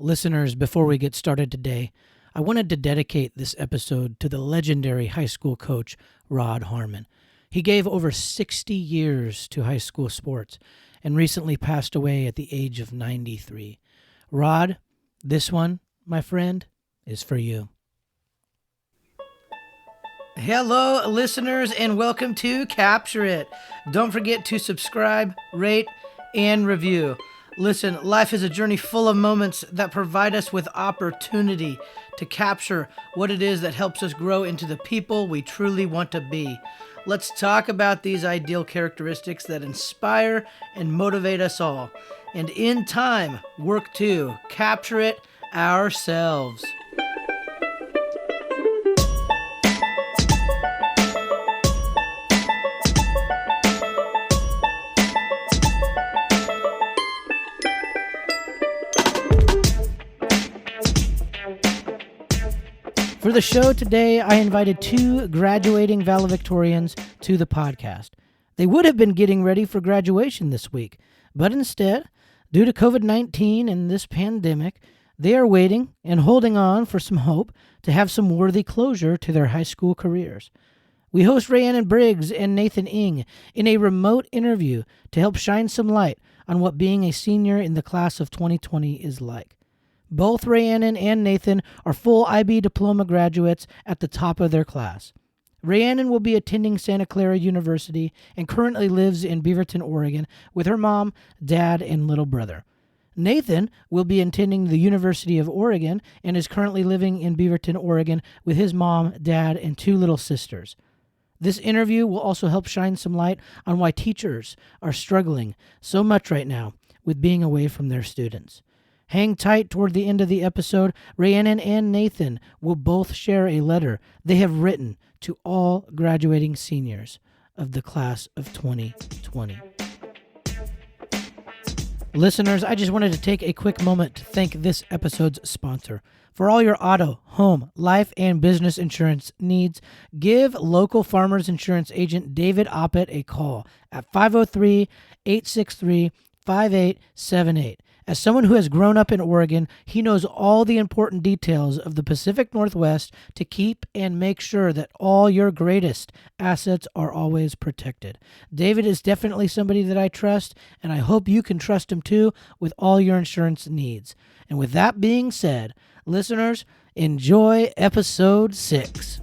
Listeners, before we get started today, I wanted to dedicate this episode to the legendary high school coach, Rod Harmon. He gave over 60 years to high school sports and recently passed away at the age of 93. Rod, this one, my friend, is for you. Hello, listeners, and welcome to Capture It. Don't forget to subscribe, rate, and review. Listen, life is a journey full of moments that provide us with opportunity to capture what it is that helps us grow into the people we truly want to be. Let's talk about these ideal characteristics that inspire and motivate us all, and in time, work to capture it ourselves. For the show today, I invited two graduating valedictorians to the podcast. They would have been getting ready for graduation this week, but instead, due to COVID-19 and this pandemic, they are waiting and holding on for some hope to have some worthy closure to their high school careers. We host Rhiannon Briggs and Nathan Ng in a remote interview to help shine some light on what being a senior in the class of 2020 is like. Both Rhiannon and Nathan are full IB diploma graduates at the top of their class. Rhiannon will be attending Santa Clara University and currently lives in Beaverton, Oregon with her mom, dad, and little brother. Nathan will be attending the University of Oregon and is currently living in Beaverton, Oregon with his mom, dad, and two little sisters. This interview will also help shine some light on why teachers are struggling so much right now with being away from their students. Hang tight toward the end of the episode. Rhiannon and Nathan will both share a letter they have written to all graduating seniors of the class of 2020. Listeners, I just wanted to take a quick moment to thank this episode's sponsor. For all your auto, home, life, and business insurance needs, give local Farmers Insurance agent David Oppett a call at 503-863-5878. As someone who has grown up in Oregon, he knows all the important details of the Pacific Northwest to keep and make sure that all your greatest assets are always protected. David is definitely somebody that I trust, and I hope you can trust him too with all your insurance needs. And with that being said, listeners, enjoy episode 6.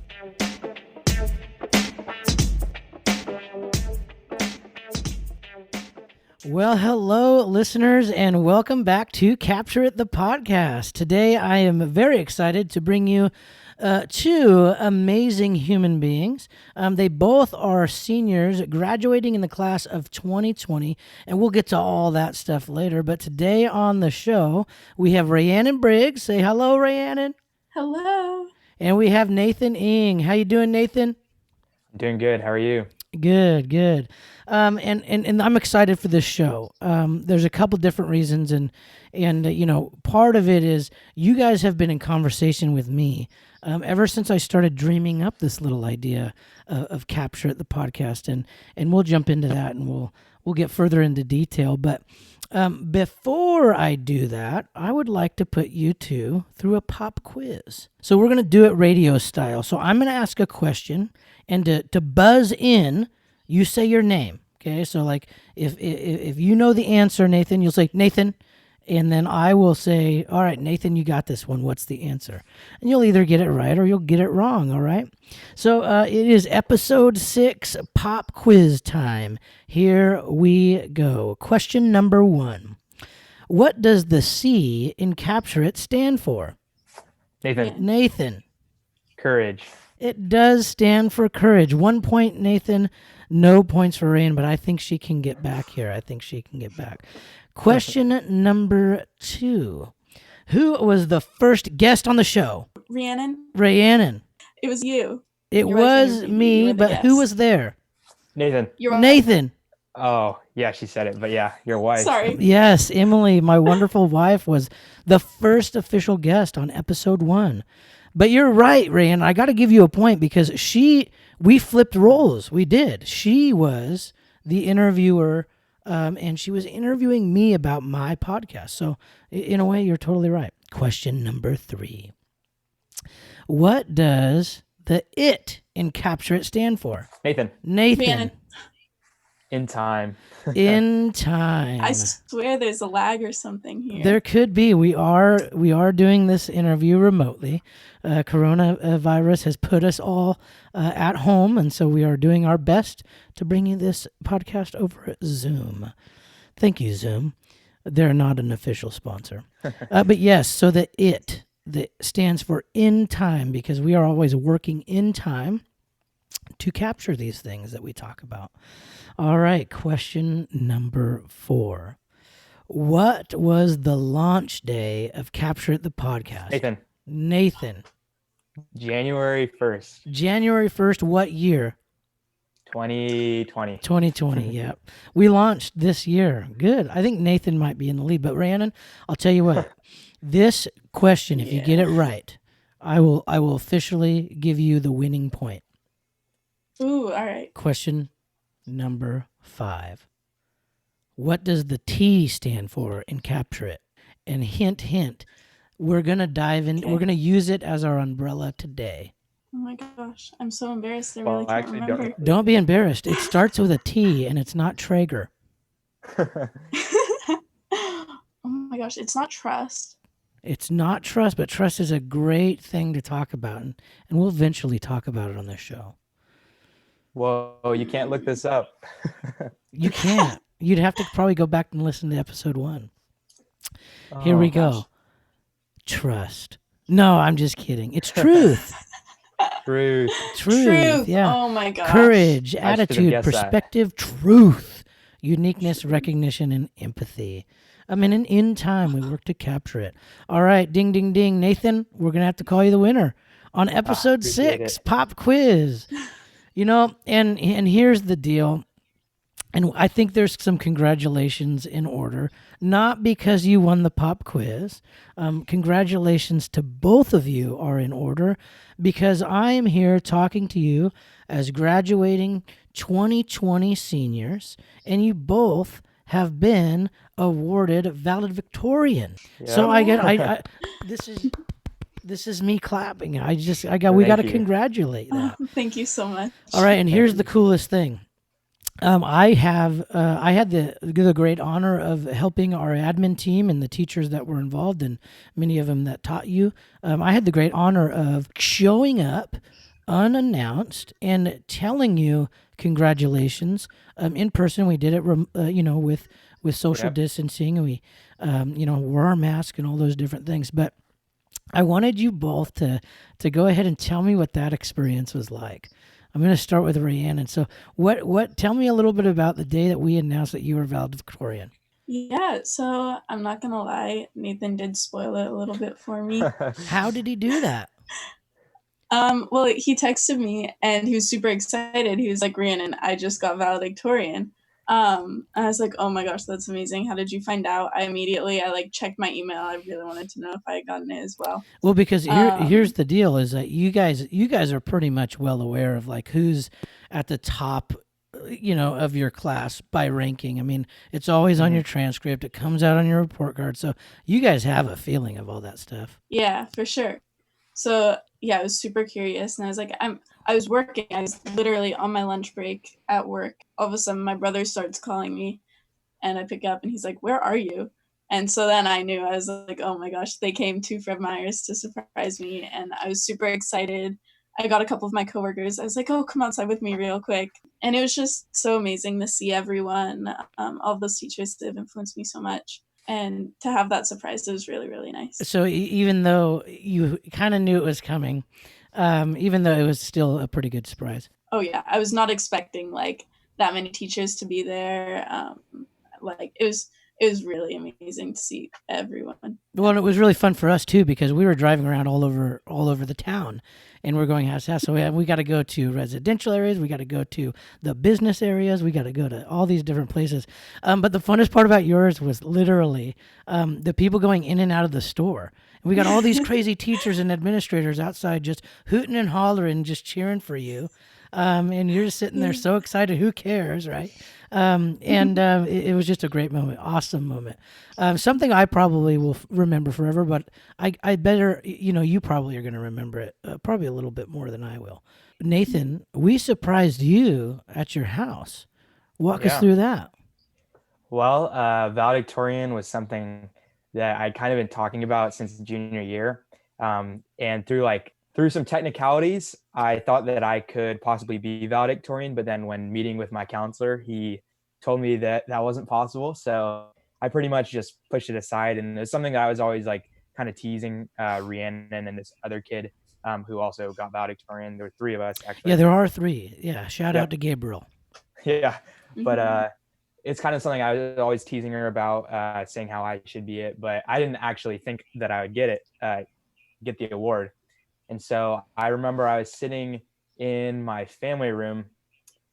Well, hello, listeners, and welcome back to Capture It, the podcast. Today, I am very excited to bring you two amazing human beings. They both are seniors graduating in the class of 2020, and we'll get to all that stuff later. But today on the show, we have Rhiannon Briggs. Say hello, Rhiannon. Hello. And we have Nathan Ng. How you doing, Nathan? Doing good. How are you? Good. And I'm excited for this show. There's a couple different reasons, and you know, part of it is you guys have been in conversation with me ever since I started dreaming up this little idea of Capture It, the podcast, and we'll jump into that, and we'll get further into detail. But before I do that, I would like to put you two through a pop quiz. So we're going to do it radio style. So I'm going to ask a question, and to buzz in, you say your name. Okay, so like if you know the answer, Nathan, you'll say Nathan, and then I will say, all right, Nathan, you got this one. What's the answer? And you'll either get it right or you'll get it wrong. All right. So it is episode 6, pop quiz time. Here we go. Question number 1: what does the C in Capture It stand for? Nathan. Courage. It does stand for courage. 1 point, Nathan. No points for Rain, but I think she can get back here. Question number 2. Who was the first guest on the show? Rhiannon. It was you. It was me, but guest. Who was there? Nathan. Nathan. Oh, yeah, she said it, but yeah, your wife. Sorry. Yes, Emily, my wonderful wife, was the first official guest on episode 1. But you're right, Rhiannon. I got to give you a point because we flipped roles. We did. She was the interviewer, and she was interviewing me about my podcast. So in a way, you're totally right. Question number 3. What does the IT in Capture It stand for? Nathan. Rhiannon. In time. In time. I swear there's a lag or something here. There could be. We are doing this interview remotely. Coronavirus has put us all at home, and so we are doing our best to bring you this podcast over Zoom. Thank you, Zoom. They're not an official sponsor. But yes, so the IT that stands for in time, because we are always working in time to capture these things that we talk about. All right, question number 4. What was the launch day of Capture It, the podcast? Nathan. January 1st. January 1st, what year? 2020. 2020, yeah. We launched this year. Good. I think Nathan might be in the lead, but Rhiannon, I'll tell you what. This question, if you get it right, I will officially give you the winning point. Ooh, all right. Question number 5. What does the T stand for in Capture It? And hint, we're going to dive in. Okay. We're going to use it as our umbrella today. Oh my gosh, I'm so embarrassed. I really can't remember. Don't be embarrassed. It starts with a T, and it's not Traeger. Oh my gosh, it's not trust. It's not trust, but trust is a great thing to talk about, and we'll eventually talk about it on this show. Whoa, you can't look this up. You can't. You'd have to probably go back and listen to episode 1. Here we go. Trust. No, I'm just kidding. It's truth. Truth. Yeah. Oh my gosh. Courage, attitude, perspective, truth, uniqueness, recognition, and empathy. I mean, in time, we work to capture it. All right, ding, ding, ding. Nathan, we're going to have to call you the winner on episode 6, Pop Quiz. You know, and here's the deal. And I think there's some congratulations in order, not because you won the pop quiz. Congratulations to both of you are in order, because I am here talking to you as graduating 2020 seniors, and you both have been awarded valedictorian. Yeah. So this is me clapping. We got to congratulate that. Oh, thank you so much. All right, and here's the coolest thing. I had the great honor of helping our admin team and the teachers that were involved, and many of them that taught you. I had the great honor of showing up unannounced and telling you congratulations in person. We did it, with social distancing, and we, wore our mask and all those different things. But I wanted you both to go ahead and tell me what that experience was like. I'm going to start with Rhiannon. So tell me a little bit about the day that we announced that you were valedictorian. Yeah, so I'm not going to lie. Nathan did spoil it a little bit for me. How did he do that? Well, he texted me and he was super excited. He was like, Rhiannon, I just got valedictorian. And I was like, oh my gosh, that's amazing. How did you find out? I checked my email. I really wanted to know if I had gotten it as well. Well, because here's the deal is that you guys are pretty much well aware of like who's at the top, of your class by ranking. I mean, it's always on your transcript. It comes out on your report card. So you guys have a feeling of all that stuff. Yeah, for sure. So yeah, I was super curious, and I was like, I was working. I was literally on my lunch break at work. All of a sudden, my brother starts calling me, and I pick up, and he's like, "Where are you?" And so then I knew. I was like, "Oh my gosh!" They came to Fred Meyer's to surprise me, and I was super excited. I got a couple of my coworkers. I was like, "Oh, come outside with me real quick," and it was just so amazing to see everyone. All of those teachers that have influenced me so much. And to have that surprise, it was really, really nice. So even though you kind of knew it was coming, even though it was still a pretty good surprise. Oh, yeah. I was not expecting, that many teachers to be there. It was really amazing to see everyone. Well, and it was really fun for us, too, because we were driving around all over the town, and we're going house to house. So we got to go to residential areas. We got to go to the business areas. We got to go to all these different places. But the funnest part about yours was literally the people going in and out of the store. And we got all these crazy teachers and administrators outside just hooting and hollering, just cheering for you. And you're just sitting there so excited. Who cares, right? It was just a great moment, awesome moment. Something I probably will remember forever, but I better, you probably are going to remember it probably a little bit more than I will. Nathan, we surprised you at your house. Walk us Yeah. through that. Well, valedictorian was something that I'd kind of been talking about since junior year. And through some technicalities, I thought that I could possibly be valedictorian. But then when meeting with my counselor, he told me that that wasn't possible. So I pretty much just pushed it aside. And it's something that I was always like kind of teasing Rhiannon and this other kid who also got valedictorian. There were three of us actually. Yeah, there are three. Yeah, shout out Yep. to Gabriel. Yeah. But Mhm. it's kind of something I was always teasing her about, saying how I should be it, but I didn't actually think that I would get the award. And so I remember I was sitting in my family room,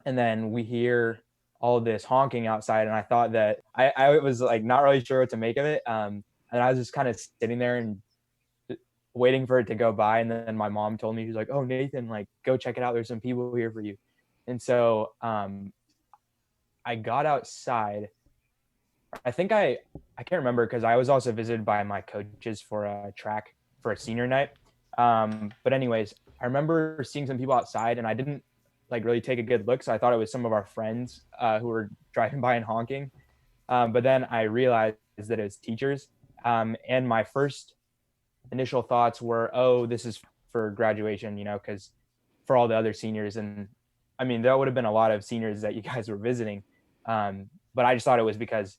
and then we hear all this honking outside, and I thought that I was like not really sure what to make of it. And I was just kind of sitting there and waiting for it to go by, and then my mom told me, she's like, "Oh, Nathan, like go check it out. There's some people here for you." And so I got outside. I think I can't remember because I was also visited by my coaches for a track for a senior night. But anyways, I remember seeing some people outside, and I didn't like really take a good look, so I thought it was some of our friends who were driving by and honking. But then I realized that it was teachers, and my first initial thoughts were, "Oh, this is for graduation," because for all the other seniors, and I mean there would have been a lot of seniors that you guys were visiting, but I just thought it was because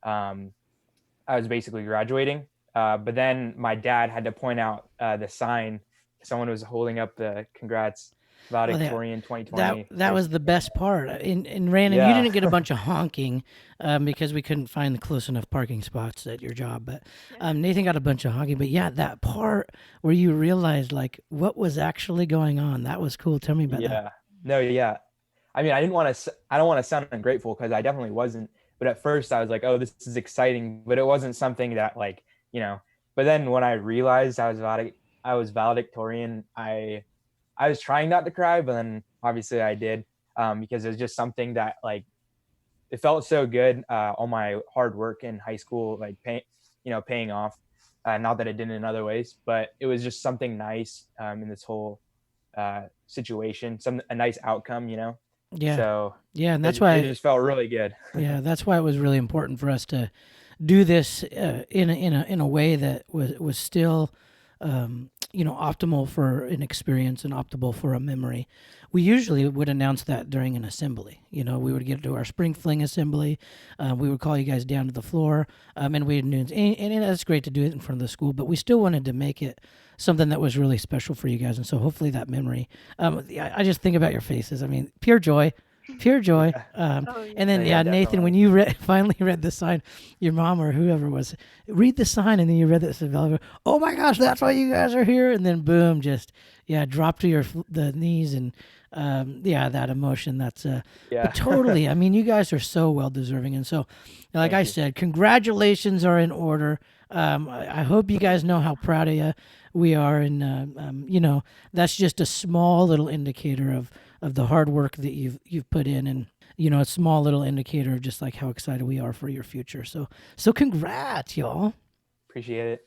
um, I was basically graduating. But then my dad had to point out the sign. Someone was holding up the congrats valedictorian 2020. That was the best part. In Rhiannon, you Yeah. didn't get a bunch of honking because we couldn't find the close enough parking spots at your job. But Nathan got a bunch of honking. But yeah, that part where you realized like what was actually going on, that was cool. Tell me about that. Yeah. No, yeah. I mean, I don't want to sound ungrateful because I definitely wasn't. But at first I was like, oh, this is exciting. But it wasn't something that but then when I realized I was valedictorian, I was trying not to cry, but then obviously I did, because it was just something that like it felt so good. All my hard work in high school, like paying off. Not that it didn't in other ways, but it was just something nice in this whole situation, a nice outcome. Yeah, So yeah, and that's it why. just felt really good. Yeah, that's why it was really important for us to do this in a way that was still optimal for an experience and optimal for a memory. We usually would announce that during an assembly. We would get to our spring fling assembly. We would call you guys down to the floor, and we'd announce. And that's great to do it in front of the school, but we still wanted to make it something that was really special for you guys. And so hopefully that memory. I just think about your faces. I mean, pure joy. Pure joy. Oh, yeah. And then, Yeah, Nathan, definitely. when you finally read the sign, your mom or whoever was, read the sign, and then you read that, said, oh my gosh, that's why you guys are here. And then, boom, just, drop to the knees. And, that emotion, that's, Yeah. but totally. I mean, you guys are so well deserving. And so, like Thank I you. said, congratulations are in order. I hope you guys know how proud of you we are. And, that's just a small little indicator of the hard work that you've put in, and a small little indicator of just like how excited we are for your future. So congrats, y'all. Appreciate it.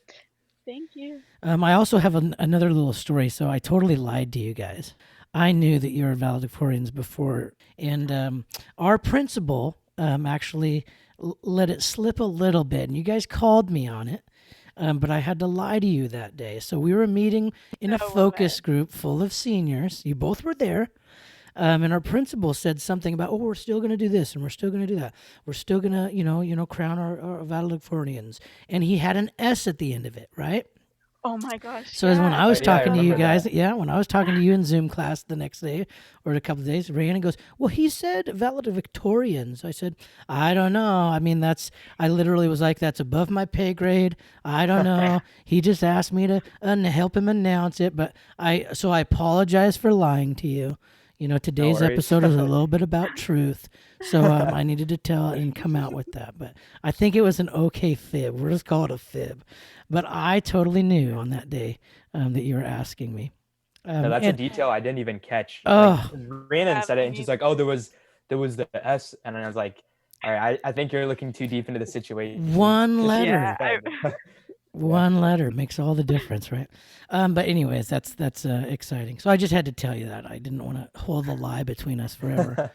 Thank you. I also have another little story. So I totally lied to you guys. I knew that you were valedictorians before, and our principal actually let it slip a little bit, and you guys called me on it. But I had to lie to you that day. So we were meeting in a No focus way. group full of seniors. You both were there. And our principal said something about, we're still going to do this and we're still going to do that. We're still going to, crown our valedictorians. And he had an S at the end of it, right? Oh my gosh. So as when I was Oh, yeah, I talking to you remember guys, that. when I was talking to you in Zoom class the next day or a couple of days, Rhiannon goes, well, he said valedictorians. I said, I don't know. I mean, I literally was like, that's above my pay grade. I don't know. He just asked me to help him announce it. But so I apologize for lying to you. Today's worries. episode is a little bit about truth. So I needed to tell and come out with that. But I think it was an okay fib. We'll just call it a fib. But I totally knew on that day that you were asking me. No, that's a And detail I didn't even catch. Like oh, Rhiannon Yeah, said it, me and she's neither. like, "Oh, there was the S," and I was like, "All right, I think you're looking too deep into the situation one just to Yeah, letter. explain." Yeah. One letter makes all the difference, right? But anyways, that's exciting. So I just had to tell you that. I didn't want to hold the lie between us forever.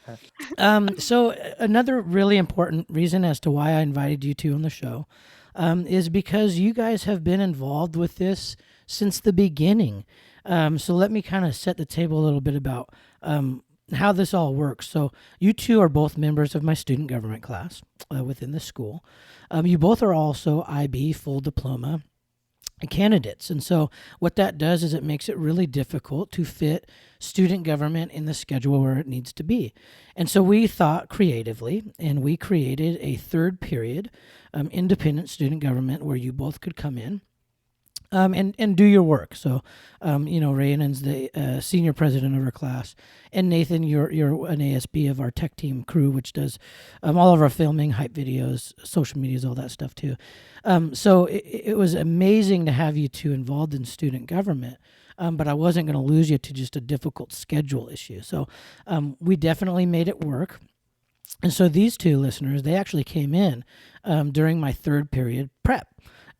So another really important reason as to why I invited you two on the show is because you guys have been involved with this since the beginning. So let me kind of set the table a little bit about how this all works. So you two are both members of my student government class within the school. You both are also IB full diploma candidates. And so what that does is it makes it really difficult to fit student government in the schedule where it needs to be. And so we thought creatively and we created a third period independent student government where you both could come in and do your work. So, Rhiannon's the senior president of our class, and Nathan, you're an ASB of our tech team crew, which does all of our filming, hype videos, social medias, all that stuff too. So it was amazing to have you two involved in student government. But I wasn't going to lose you to just a difficult schedule issue. So we definitely made it work. And so these two listeners, they actually came in during my third period prep.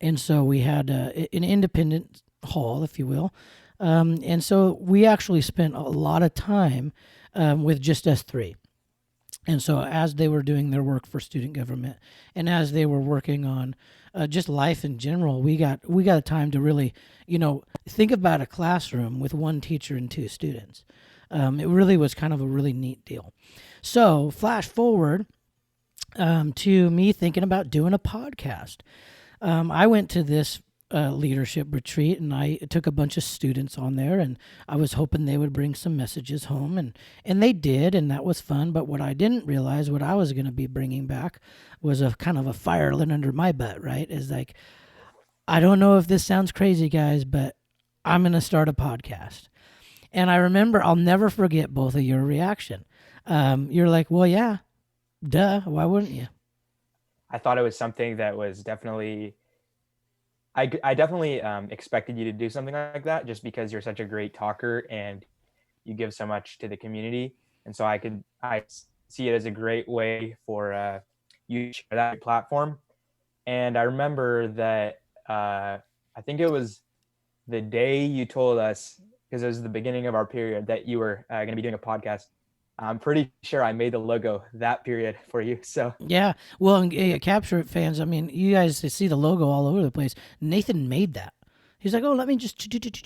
And so we had an independent hall, if you will. And so we actually spent a lot of time with just us three. And so as they were doing their work for student government and as they were working on just life in general, we got a time to really, think about a classroom with one teacher and two students. It really was kind of a really neat deal. So flash forward to me thinking about doing a podcast. I went to this leadership retreat and I took a bunch of students on there, and I was hoping they would bring some messages home, and they did, and that was fun. But what I didn't realize, what I was going to be bringing back, was a kind of a fire lit under my butt. Right? Is like, I don't know if this sounds crazy, guys, but I'm going to start a podcast. And I remember, I'll never forget both of your reaction. You're like, well, yeah, duh. Why wouldn't you? I thought it was something that was definitely. I definitely expected you to do something like that just because you're such a great talker and you give so much to the community, and so I see it as a great way for you to share that platform. And I remember that I think it was the day you told us, because it was the beginning of our period, that you were going to be doing a podcast. I'm pretty sure I made the logo that period for you. So Yeah. Well, and, Capture It fans, I mean, you guys see the logo all over the place. Nathan made that. He's like, oh, let me just,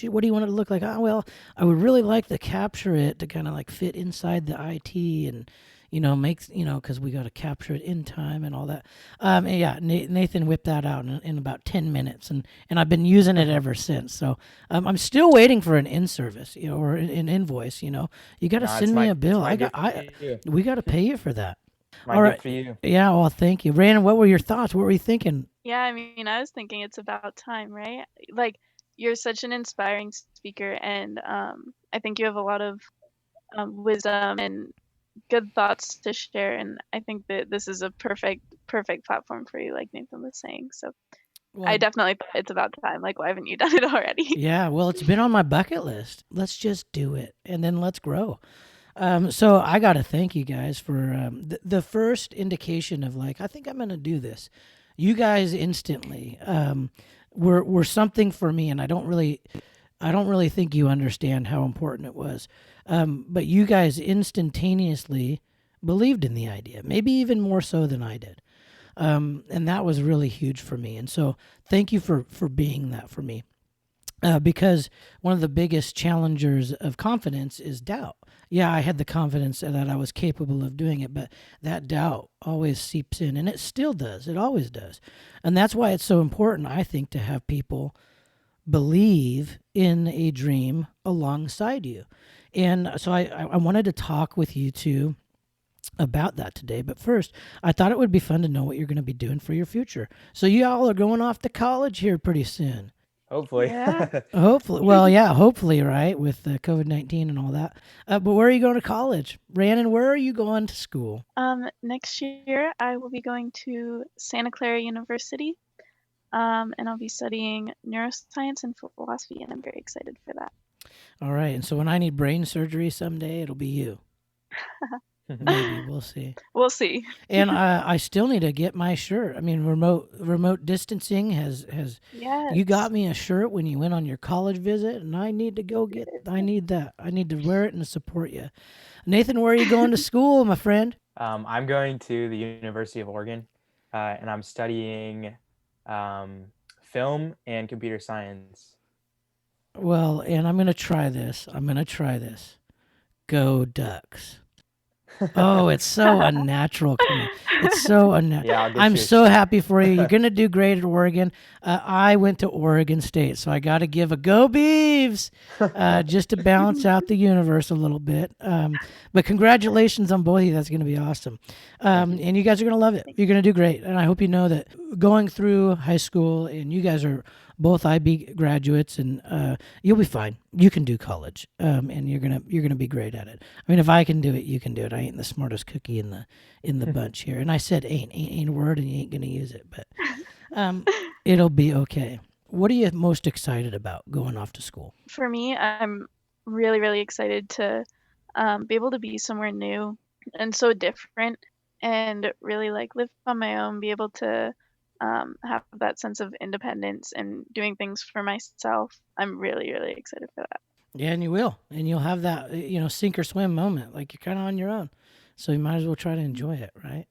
what do you want it to look like? Oh, well, I would really like the Capture It to kind of like fit inside the IT and, makes, because we got to capture it in time and all that. And yeah, Nathan whipped that out in about 10 minutes, and I've been using it ever since. So I'm still waiting for an in-service, or an invoice, You got to no, send me a bill. my gift for you. We got to pay you for that. My All right. gift for you. Yeah, well, thank you. Rhiannon, what were your thoughts? What were you thinking? Yeah, I mean, I was thinking it's about time, right? Like, you're such an inspiring speaker, and I think you have a lot of wisdom and good thoughts to share, and I think that this is a perfect platform for you, like Nathan was saying. So Well, I definitely thought it's about time. Like, why haven't you done it already? yeah, well, it's been on my bucket list. Let's just do it, and then let's grow. So I got to thank you guys for the first indication of like, I think I'm going to do this. You guys instantly were something for me, and I don't really think you understand how important it was. But you guys instantaneously believed in the idea, maybe even more so than I did. And that was really huge for me. And so thank you for being that for me. Because one of the biggest challengers of confidence is doubt. Yeah, I had the confidence that I was capable of doing it, but that doubt always seeps in, and it still does. It always does. And that's why it's so important, I think, to have people believe in a dream alongside you. And so I wanted to talk with you two about that today. But first, I thought it would be fun to know what you're going to be doing for your future. So you all are going off to college here pretty soon. Hopefully. Yeah. Hopefully. Well, yeah, hopefully, right, with COVID-19 and all that. But where are you going to college? Rhiannon, where are you going to school? Next year I will be going to Santa Clara University, and I'll be studying neuroscience and philosophy, and I'm very excited for that. All right. And so when I need brain surgery someday, it'll be you. Maybe we'll see. We'll see. And I still need to get my shirt. I mean, remote distancing has you got Yes. me a shirt when you went on your college visit, and I need to go get. I need that. I need to wear it and support you. Nathan, where are you going to school, my friend? I'm going to the University of Oregon, and I'm studying film and computer science. Well, and I'm gonna try this. I'm gonna try this. Go Ducks. Oh, it's so unnatural coming. It's so unnatural. Yeah, I'll get I'm you. so happy for you. You're gonna do great at Oregon. I went to Oregon State, so I got to give a go Beavs, just to balance out the universe a little bit. But congratulations on both of you. That's gonna be awesome. And you guys are gonna love it. You're gonna do great. And I hope you know that going through high school, and you guys are both IB graduates, and you'll be fine. You can do college, and you're gonna be great at it. I mean, if I can do it, you can do it. I ain't the smartest cookie in the bunch here, and I said ain't a word, and you ain't gonna use it, but it'll be okay. What are you most excited about going off to school? For me, I'm really, really excited to be able to be somewhere new and so different and really like live on my own, be able to have that sense of independence and doing things for myself. I'm really, really excited for that. Yeah, and you will, and you'll have that sink or swim moment. Like you're kind of on your own, so you might as well try to enjoy it, right?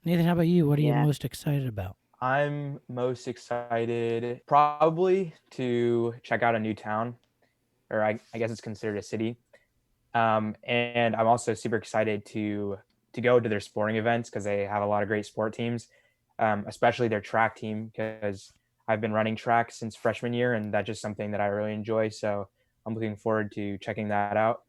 Nathan, how about you? What are you Yeah. most excited about? I'm most excited probably to check out a new town, or I guess it's considered a city. And I'm also super excited to go to their sporting events because they have a lot of great sport teams, especially their track team because I've been running track since freshman year, and that's just something that I really enjoy. So I'm looking forward to checking that out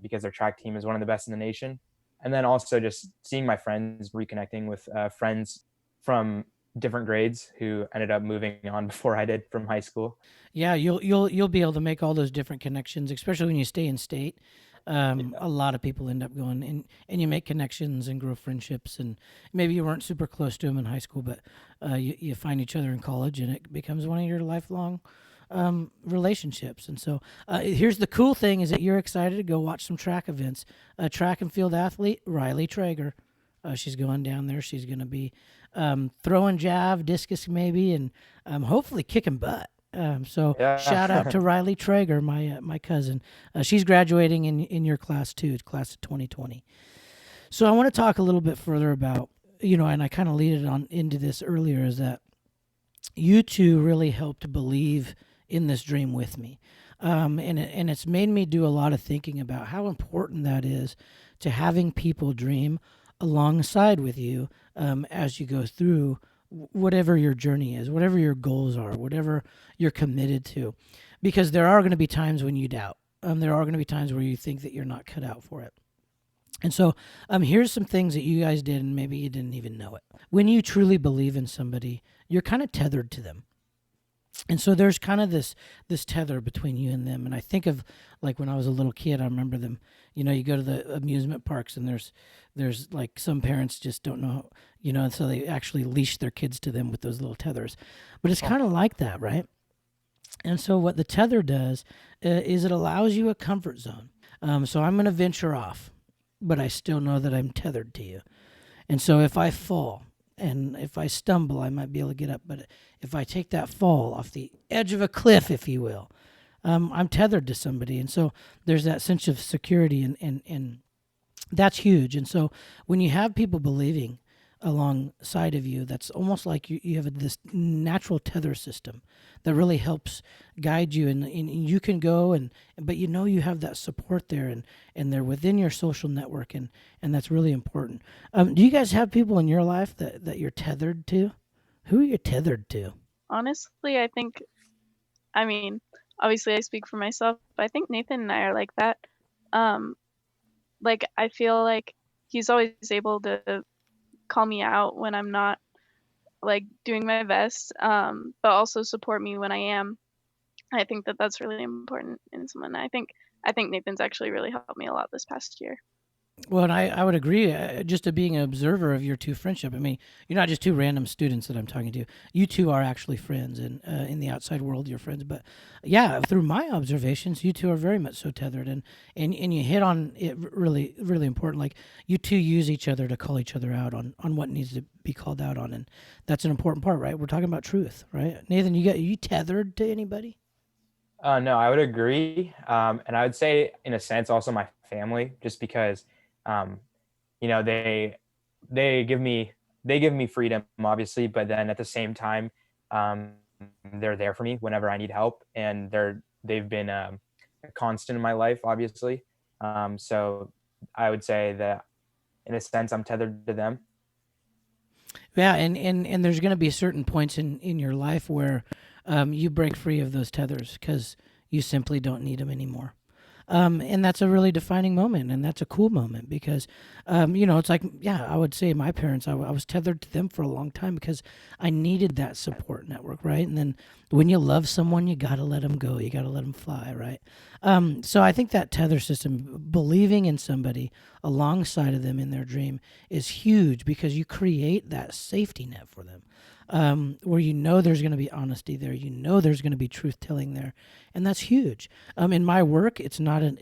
because their track team is one of the best in the nation. And then also just seeing my friends, reconnecting with friends from different grades who ended up moving on before I did from high school. Yeah, you'll be able to make all those different connections, especially when you stay in state. A lot of people end up going and you make connections and grow friendships, and maybe you weren't super close to them in high school, but you find each other in college, and it becomes one of your lifelong relationships. And so here's the cool thing: is that you're excited to go watch some track events. Track and field athlete Riley Traeger. She's going down there. She's going to be throwing jav, discus maybe, and hopefully kicking butt. So Yeah. shout out to Riley Traeger, my cousin. She's graduating in your class too, class of 2020. So I want to talk a little bit further about, and I kind of lead it on into this earlier, is that you two really helped believe in this dream with me. And it's made me do a lot of thinking about how important that is to having people dream alongside with you as you go through whatever your journey is, whatever your goals are, whatever you're committed to. Because there are going to be times when you doubt. There are going to be times where you think that you're not cut out for it. And so here's some things that you guys did, and maybe you didn't even know it. When you truly believe in somebody, you're kind of tethered to them. And so there's kind of this tether between you and them. And I think of like when I was a little kid, I remember them, you go to the amusement parks, and there's like some parents just don't know, and so they actually leash their kids to them with those little tethers. But it's kind of like that, right? And so what the tether does is it allows you a comfort zone. So I'm going to venture off, but I still know that I'm tethered to you. And so if I fall and if I stumble, I might be able to get up. But if I take that fall off the edge of a cliff, if you will, I'm tethered to somebody. And so there's that sense of security, and that's huge. And so when you have people believing alongside of you, that's almost like you have this natural tether system that really helps guide you, and you can go, but you have that support there, and they're within your social network, and that's really important. Do you guys have people in your life that you're tethered to? Who are you tethered to? Honestly, I mean, obviously I speak for myself, but I think Nathan and I are like that. Um, like I feel like he's always able to call me out when I'm not like doing my best, but also support me when I am. I think that that's really important in someone. I think Nathan's actually really helped me a lot this past year. Well, and I would agree. Just to being an observer of your two friendship. I mean, you're not just two random students that I'm talking to. You two are actually friends, and in the outside world, you're friends. But yeah, through my observations, you two are very much so tethered, and you hit on it really really important. Like you two use each other to call each other out on what needs to be called out on, and that's an important part, right? We're talking about truth, right? Nathan, you tethered to anybody? No, I would agree. And I would say, in a sense, also my family, just because, um, they give me freedom, obviously, but then at the same time, um, they're there for me whenever I need help, and they've been a constant in my life, obviously. So I would say that, in a sense, I'm tethered to them. Yeah, and there's going to be certain points in your life where you break free of those tethers because you simply don't need them anymore. And that's a really defining moment, and that's a cool moment because, it's like, yeah, I would say my parents, I was tethered to them for a long time because I needed that support network, right? And then when you love someone, you got to let them go, you got to let them fly, right? So I think that tether system, believing in somebody alongside of them in their dream, is huge because you create that safety net for them. Where there's going to be honesty there, there's going to be truth telling there, and that's huge. In my work, it's not an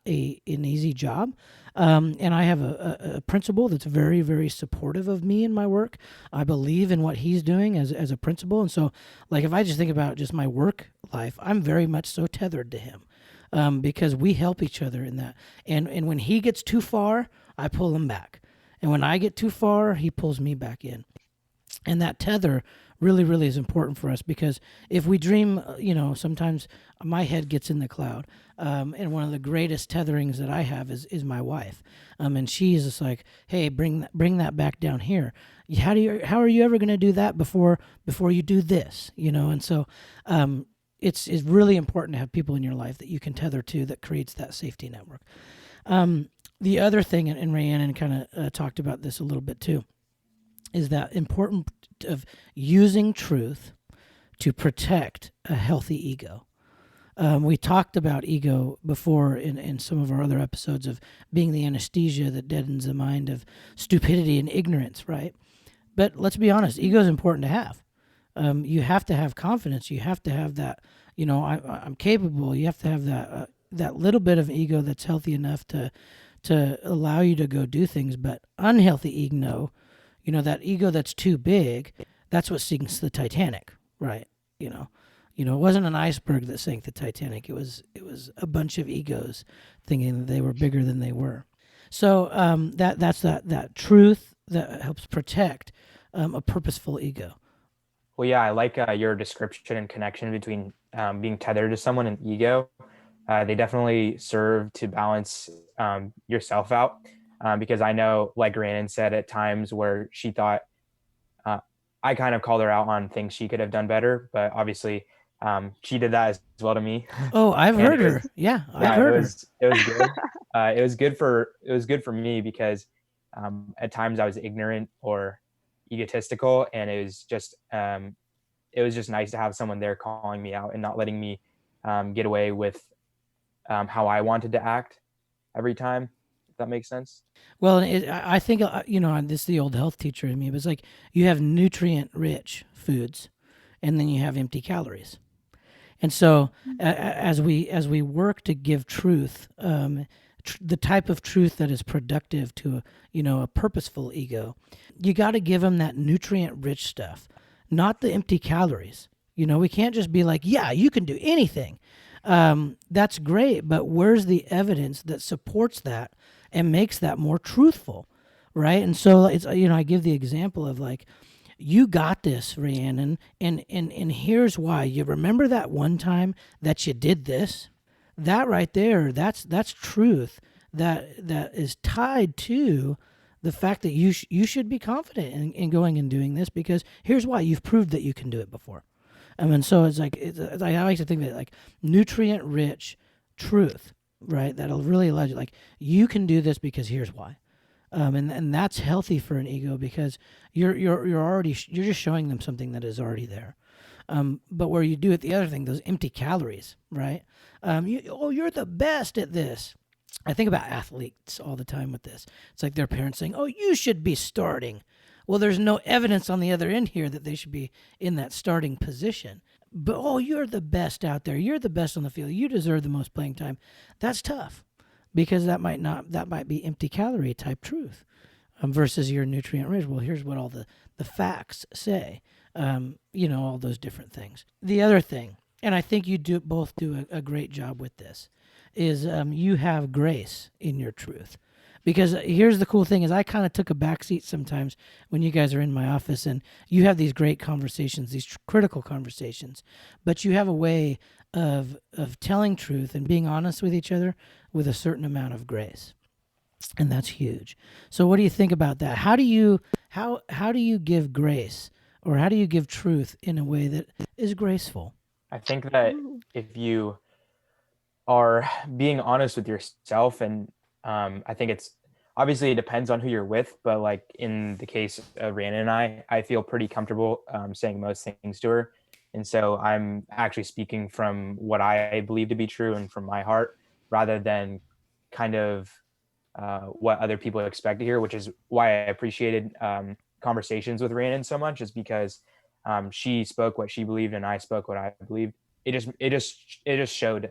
easy job, and I have a principal that's very very supportive of me in my work. I believe in what he's doing as a principal, and so like if I just think about just my work life, I'm very much so tethered to him. Because we help each other in that, and when he gets too far, I pull him back, and when I get too far, he pulls me back in. And that tether really really is important for us because if we dream, sometimes my head gets in the cloud, and one of the greatest tetherings that I have is my wife, and she's just like, hey, bring that back down here. How are you ever going to do that before you do this, and so it's really important to have people in your life that you can tether to that creates that safety network. The other thing, and Rhiannon kind of talked about this a little bit too, is that important of using truth to protect a healthy ego. We talked about ego before in some of our other episodes of being the anesthesia that deadens the mind of stupidity and ignorance, right? But let's be honest, ego is important to have. You have to have confidence. You have to have that, I'm capable. You have to have that little bit of ego that's healthy enough to allow you to go do things. But unhealthy ego, that ego that's too big, that's what sinks the Titanic, right? It wasn't an iceberg that sank the Titanic. It was a bunch of egos thinking that they were bigger than they were. So that's that truth that helps protect a purposeful ego. Well, yeah, I like your description and connection between being tethered to someone and ego. They definitely serve to balance yourself out, because I know, like Rhiannon said, at times where she thought I kind of called her out on things she could have done better, but obviously she did that as well to me. Oh, I've heard her. Yeah, I've heard her. It was good. It was good for me because at times I was ignorant or egotistical, and it was just nice to have someone there calling me out and not letting me get away with how I wanted to act every time. If that makes sense. Well, I think, this is the old health teacher in me, but it's like you have nutrient-rich foods, and then you have empty calories. And so as we work to give truth, the type of truth that is productive to a purposeful ego, you got to give them that nutrient-rich stuff, not the empty calories. We can't just be like, yeah, you can do anything. That's great, but where's the evidence that supports that and makes that more truthful, right? And so it's I give the example of like, you got this, Rhiannon, and here's why. You remember that one time that you did this? That right there, that's truth that is tied to the fact that you should be confident in going and doing this because here's why. You've proved that you can do it before. And so it's like, I like to think of it like nutrient-rich truth, right? That'll really allow you, like, you can do this because here's why. And that's healthy for an ego because you're just showing them something that is already there. But where you do it, the other thing, those empty calories, right? You're the best at this. I think about athletes all the time with this. It's like their parents saying, "Oh, you should be starting." Well, there's no evidence on the other end here that they should be in that starting position. But oh, you're the best out there. You're the best on the field. You deserve the most playing time. That's tough because that might be empty calorie type truth versus your nutrient rich. Well, here's what all the facts say. All those different things. The other thing, and I think you both do a great job with this, is you have grace in your truth. Because here's the cool thing is I kind of took a back seat sometimes when you guys are in my office and you have these great conversations, these critical conversations, but you have a way of telling truth and being honest with each other with a certain amount of grace. And that's huge. So what do you think about that? How do you give grace, or how do you give truth in a way that is graceful? I think that if you are being honest with yourself, and I think it's obviously it depends on who you're with, but like in the case of Rhiannon and I feel pretty comfortable saying most things to her. And so I'm actually speaking from what I believe to be true and from my heart rather than kind of what other people expect to hear, which is why I appreciated conversations with Rhiannon so much, is because she spoke what she believed and I spoke what I believed. It just showed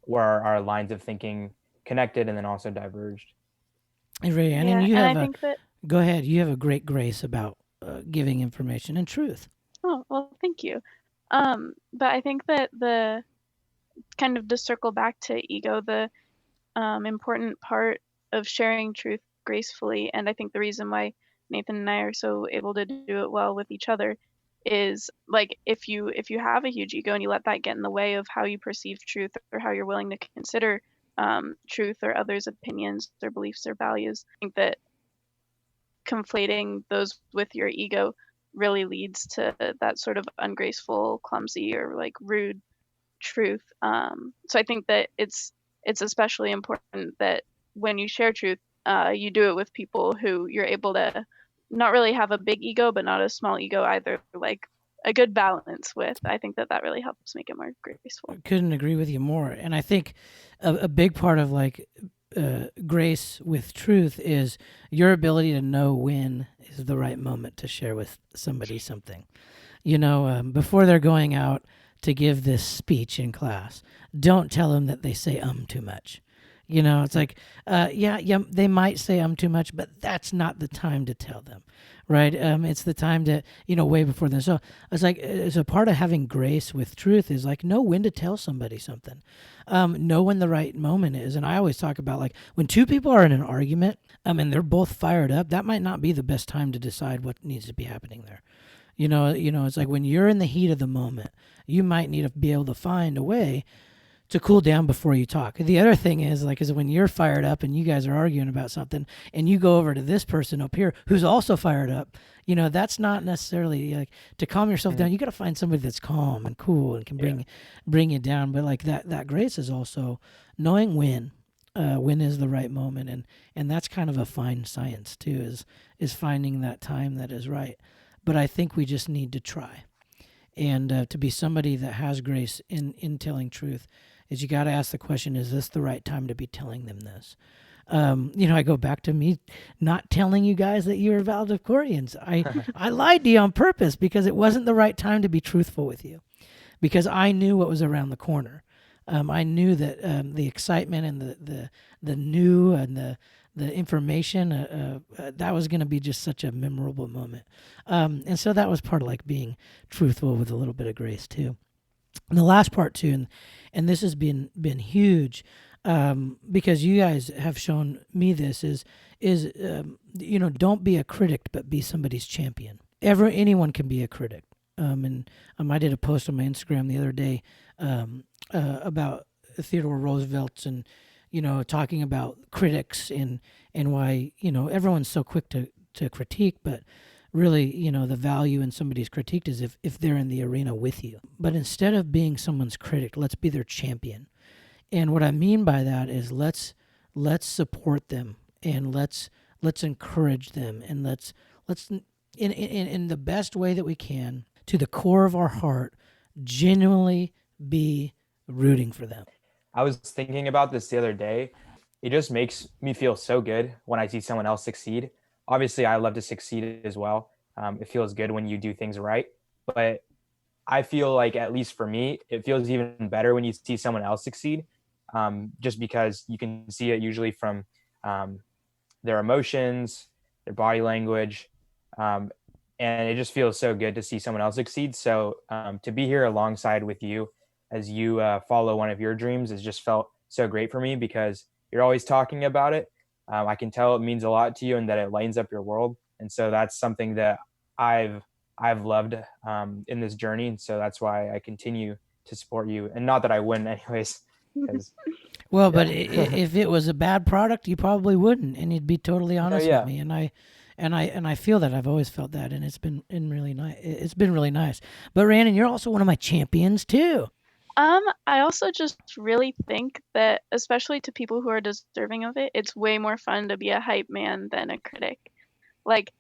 where our lines of thinking connected and then also diverged. And Rhiannon, Yeah, you and have I think that. go ahead. You have a great grace about giving information and truth. Oh, well, thank you. But I think that the kind of to circle back to ego, the important part of sharing truth gracefully, and I think the reason why Nathan and I are so able to do it well with each other is like if you have a huge ego and you let that get in the way of how you perceive truth or how you're willing to consider truth or others' opinions or beliefs or values, I think that conflating those with your ego really leads to that sort of ungraceful, clumsy, or like rude truth. So I think that it's especially important that when you share truth, you do it with people who you're able to not really have a big ego, but not a small ego either. Like a good balance with. I think that really helps make it more graceful. Couldn't agree with you more. And I think a big part of like grace with truth is your ability to know when is the right moment to share with somebody something. Before they're going out to give this speech in class, don't tell them that they say too much. It's like, yeah, they might say too much, but that's not the time to tell them, right? It's the time to, way before then. So it's like, it's a part of having grace with truth is like, know when to tell somebody something, know when the right moment is. And I always talk about like when two people are in an argument, and they're both fired up, that might not be the best time to decide what needs to be happening there. It's like when you're in the heat of the moment, you might need to be able to find a way to cool down before you talk. The other thing is when you're fired up and you guys are arguing about something and you go over to this person up here who's also fired up, that's not necessarily like to calm yourself down. You got to find somebody that's calm and cool and can bring you down. But like that grace is also knowing when is the right moment. And that's kind of a fine science too, is finding that time that is right. But I think we just need to try. And to be somebody that has grace in telling truth is you got to ask the question, is this the right time to be telling them this? I go back to me not telling you guys that you're valedictorians. I lied to you on purpose because it wasn't the right time to be truthful with you, because I knew what was around the corner. I knew that the excitement and the new and the information, that was going to be just such a memorable moment. And so that was part of like being truthful with a little bit of grace too. And the last part too, and this has been huge, because you guys have shown me this is don't be a critic, but be somebody's champion. Anyone can be a critic. And I did a post on my Instagram the other day about Theodore Roosevelt's and talking about critics and why everyone's so quick to critique, but really the value in somebody's critique is if they're in the arena with you. But instead of being someone's critic, let's be their champion. And what I mean by that is let's support them and let's encourage them and let's in the best way that we can, to the core of our heart, genuinely be rooting for them. I was thinking about this the other day. it just makes me feel so good when I see someone else succeed. Obviously, I love to succeed as well. It feels good when you do things right, but I feel like, at least for me, it feels even better when you see someone else succeed, just because you can see it usually from um, their emotions, their body language, um, and it just feels so good to see someone else succeed. So to be here alongside with you as you follow one of your dreams has just felt so great for me, because you're always talking about it. I can tell it means a lot to you and that it lightens up your world, and so that's something that I've I've loved in this journey, and so that's why I continue to support you. And not that I wouldn't, anyways, because Well, but yeah, if it was a bad product, you probably wouldn't, and you'd be totally no, honest with yeah. me. And I feel that. I've always felt that, and really nice. It's been really nice. But Rhiannon, you're also one of my champions too. I also just really think that, especially to people who are deserving of it, it's way more fun to be a hype man than a critic. Like,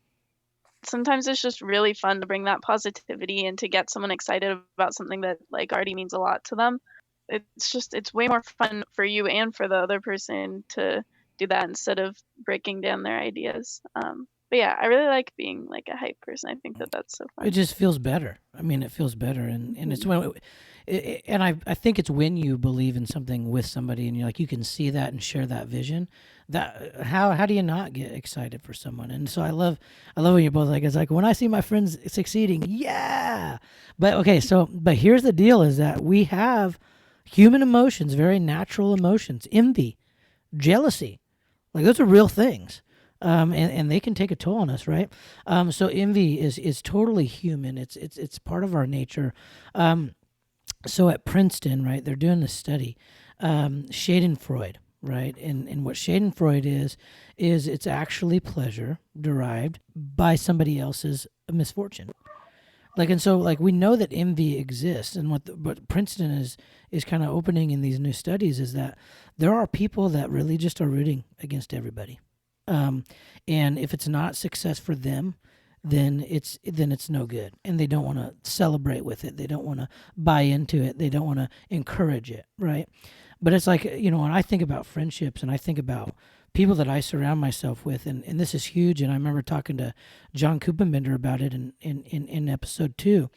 sometimes it's just really fun to bring that positivity and to get someone excited about something that like already means a lot to them. It's way more fun for you and for the other person to do that instead of breaking down their ideas. But yeah, I really like being like a hype person. I think that that's so It fun. just feels better. I mean, it feels better, and it's when, and I think it's when you believe in something with somebody, and you're like you can see that and share that vision. That how do you not get excited for someone? And so I love when you're both like it's like when I see my friends succeeding, yeah. But okay, but here's the deal: is that we have human emotions, very natural emotions, envy, jealousy. Like those are real things. And they can take a toll on us, right? So envy is totally human. It's part of our nature. So at Princeton, right, they're doing this study, Schadenfreude, right, and what Schadenfreude is it's actually pleasure derived by somebody else's misfortune. Like and so like we know that envy exists, and what Princeton is kind of opening in these new studies is that there are people that really just are rooting against everybody, um, and if it's not success for them, then it's no good, and they don't want to celebrate with it. They don't want to buy into it. They don't want to encourage it, right? But it's like when I think about friendships and I think about people that I surround myself with, and this is huge. And I remember talking to John Kupenbender about it in episode 2,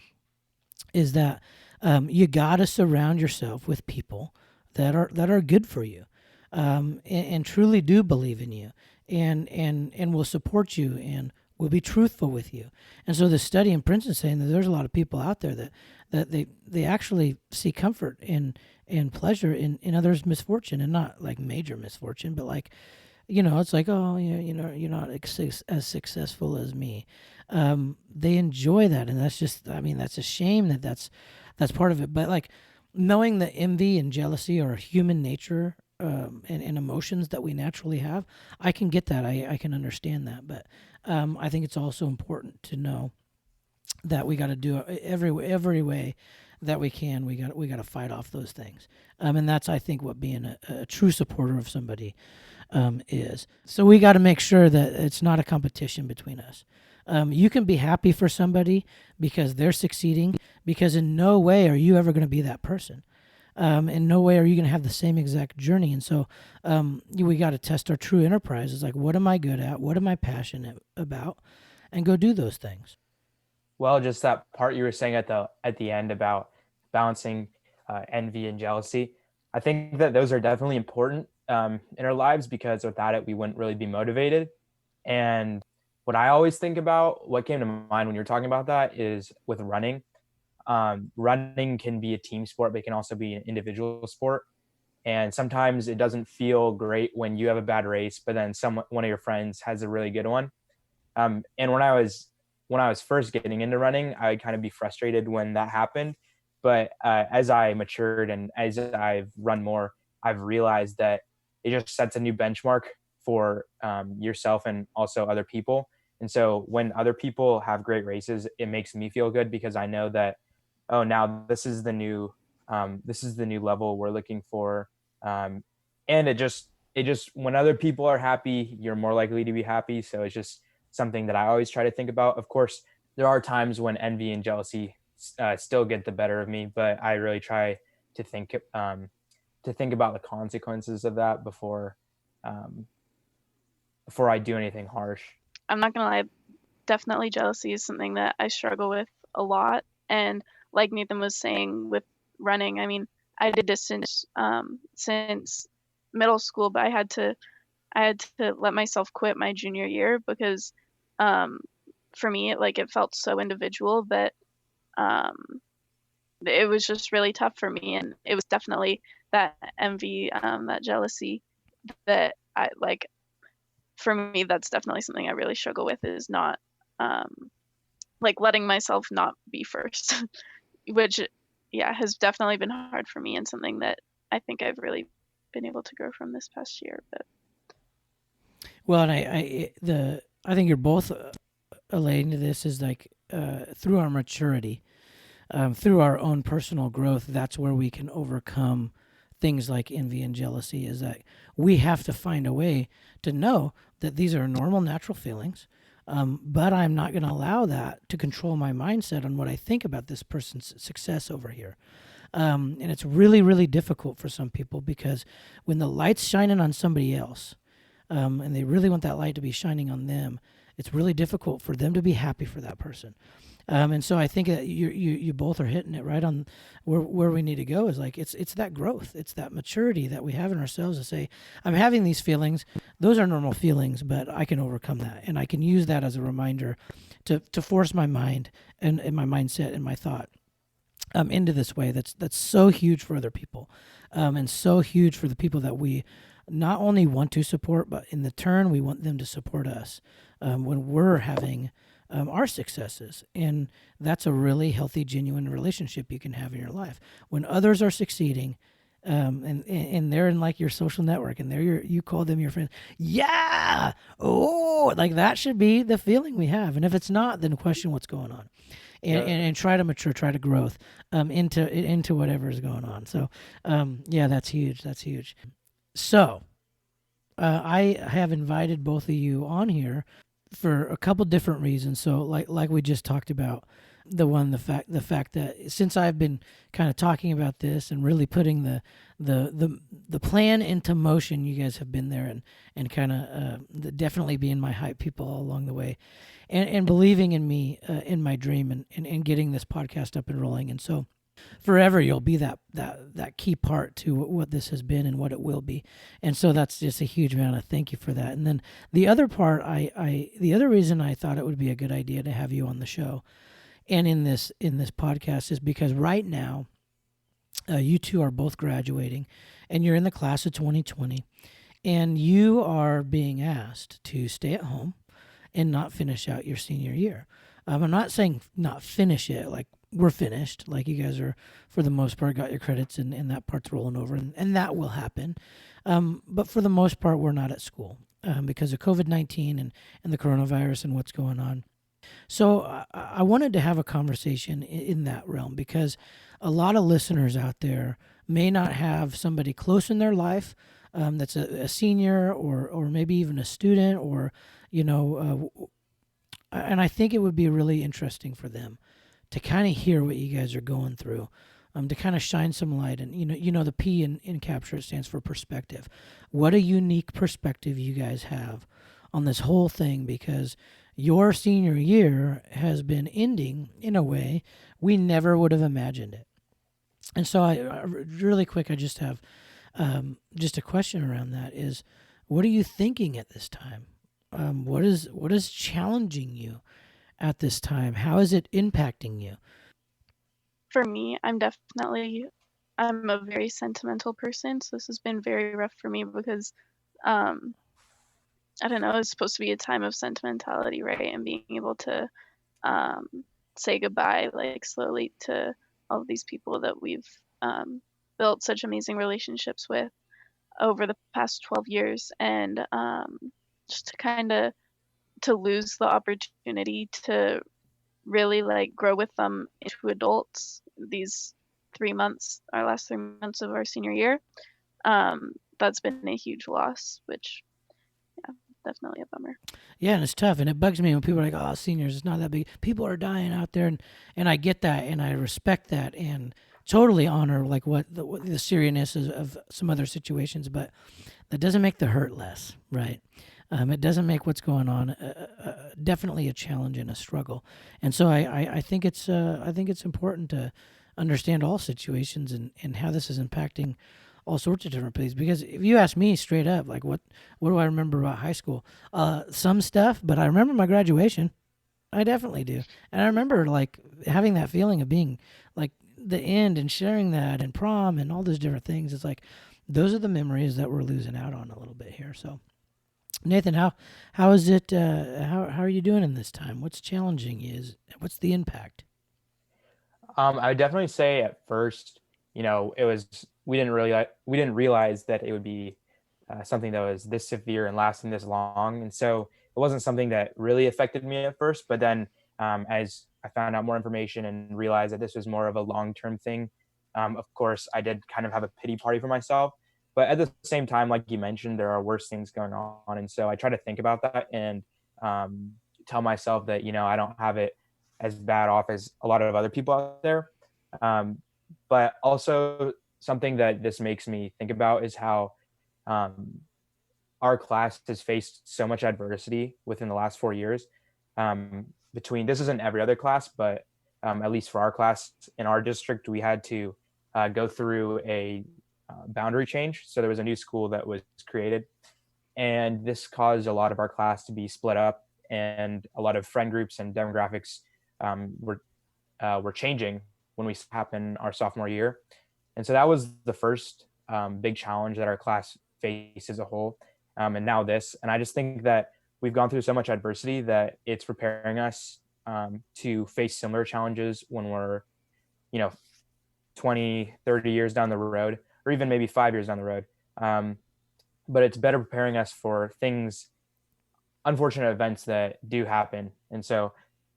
is that you got to surround yourself with people that are good for you, and truly do believe in you, and will support you and will be truthful with you. And so the study in Princeton is saying that there's a lot of people out there that they actually see comfort and pleasure in others' misfortune, and not like major misfortune, but like it's like, oh, yeah, you're not as successful as me. They enjoy that, and that's just, I mean, that's a shame that's part of it. But like knowing that envy and jealousy are human nature, and emotions that we naturally have, I can get that. I can understand that. But I think it's also important to know that we got to do it every way that we can. We got to fight off those things, and that's, I think, what being a true supporter of somebody is. So we got to make sure that it's not a competition between us. You can be happy for somebody because they're succeeding, because in no way are you ever going to be that person. In no way are you going to have the same exact journey. And so we got to test our true enterprise. It's like, what am I good at? What am I passionate about? And go do those things. Well, just that part you were saying at the end about balancing envy and jealousy. I think that those are definitely important in our lives, because without it, we wouldn't really be motivated. And what I always think about, what came to mind when you're talking about that, is with running. Running can be a team sport, but it can also be an individual sport. And sometimes it doesn't feel great when you have a bad race, but then one of your friends has a really good one. And when I was first getting into running, I would kind of be frustrated when that happened. But as I matured and as I've run more, I've realized that it just sets a new benchmark for yourself and also other people. And so when other people have great races, it makes me feel good, because I know that, oh, now this is the new level we're looking for. Um, and it just when other people are happy, you're more likely to be happy. So it's just something that I always try to think about. Of course, there are times when envy and jealousy still get the better of me, but I really try to think about the consequences of that before before I do anything harsh. I'm not gonna lie, definitely jealousy is something that I struggle with a lot. And like Nathan was saying with running, I mean, I did this since middle school, but I had to let myself quit my junior year because um, for me it felt so individual that um, it was just really tough for me, and it was definitely that envy, that jealousy that I like. For me, that's definitely something I really struggle with is not um, like letting myself not be first, which yeah has definitely been hard for me and something that I think I've really been able to grow from this past year. But Well, and I think you're both relating to this is like through our maturity, through our own personal growth. That's where we can overcome things like envy and jealousy. Is that we have to find a way to know that these are normal, natural feelings. But I'm not going to allow that to control my mindset on what I think about this person's success over here. And it's really, really difficult for some people because when the light's shining on somebody else, and they really want that light to be shining on them, it's really difficult for them to be happy for that person. And so I think that you both are hitting it right on where we need to go. Is like it's that growth, it's that maturity that we have in ourselves to say, I'm having these feelings. Those are normal feelings, but I can overcome that, and I can use that as a reminder to force my mind and my mindset and my thought into this way. That's so huge for other people, and so huge for the people that we not only want to support, but in the turn we want them to support us when we're having our successes. And that's a really healthy, genuine relationship you can have in your life. When others are succeeding, and they're in like your social network, and you call them your friend. Yeah, oh, like that should be the feeling we have. And if it's not, then question what's going on, and try to mature, try to growth into whatever is going on. So, yeah, that's huge. That's huge. So, I have invited both of you on here for a couple different reasons. So like we just talked about, the fact that since I've been kind of talking about this and really putting the plan into motion, you guys have been there and kind of definitely being my hype people all along the way, and believing in me, in my dream, and getting this podcast up and rolling. And so forever you'll be that key part to what this has been and what it will be. And so that's just a huge amount of thank you for that. And then the other part, the other reason I thought it would be a good idea to have you on the show and in this podcast is because right now you two are both graduating, and you're in the class of 2020, and you are being asked to stay at home and not finish out your senior year. I'm not saying not finish it, like we're finished, like you guys are, for the most part, got your credits, and that part's rolling over, and that will happen. But for the most part, we're not at school because of COVID-19 and the coronavirus and what's going on. So I wanted to have a conversation in that realm because a lot of listeners out there may not have somebody close in their life that's a senior or maybe even a student, or and I think it would be really interesting for them to kind of hear what you guys are going through, to kind of shine some light. And the P in capture, it stands for perspective. What a unique perspective you guys have on this whole thing, because your senior year has been ending in a way we never would have imagined it. And so I really quick, I just have just a question around that is, what are you thinking at this time? What is challenging you at this time? How is it impacting you? for me, I'm a very sentimental person, so this has been very rough for me because um, I don't know, it's supposed to be a time of sentimentality, right? And being able to um, say goodbye, like slowly, to all of these people that we've built such amazing relationships with over the past 12 years, and just to kind of to lose the opportunity to really like grow with them into adults these 3 months, our last 3 months of our senior year. That's been a huge loss, which definitely a bummer. Yeah, and it's tough, and it bugs me when people are like, "Oh, seniors, it's not that big." People are dying out there, and I get that, and I respect that, and totally honor like what the seriousness of some other situations, but that doesn't make the hurt less, right? It doesn't make what's going on definitely a challenge and a struggle. And so I think it's important to understand all situations and how this is impacting all sorts of different things. Because if you ask me straight up, like what do I remember about high school? Some stuff, but I remember my graduation. I definitely do. And I remember like having that feeling of being like the end and sharing that and prom and all those different things. It's like those are the memories that we're losing out on a little bit here. So Nathan, how is it how are you doing in this time? What's challenging you? What's the impact? I would definitely say at first, it was we didn't realize that it would be something that was this severe and lasting this long, and so it wasn't something that really affected me at first. But then, as I found out more information and realized that this was more of a long-term thing, of course, I did kind of have a pity party for myself. But at the same time, like you mentioned, there are worse things going on, and so I try to think about that and um, tell myself that I don't have it as bad off as a lot of other people out there. Um, but also something that this makes me think about is how um, our class has faced so much adversity within the last 4 years. Between this isn't every other class, but at least for our class in our district, we had to go through a boundary change. So there was a new school that was created, and this caused a lot of our class to be split up, and a lot of friend groups and demographics were changing when we happened our sophomore year. And so that was the first big challenge that our class faced as a whole. And now this, and I just think that we've gone through so much adversity that it's preparing us to face similar challenges when we're, you know, 20, 30 years down the road, or even maybe 5 years down the road. But it's better preparing us for things, unfortunate events that do happen. And so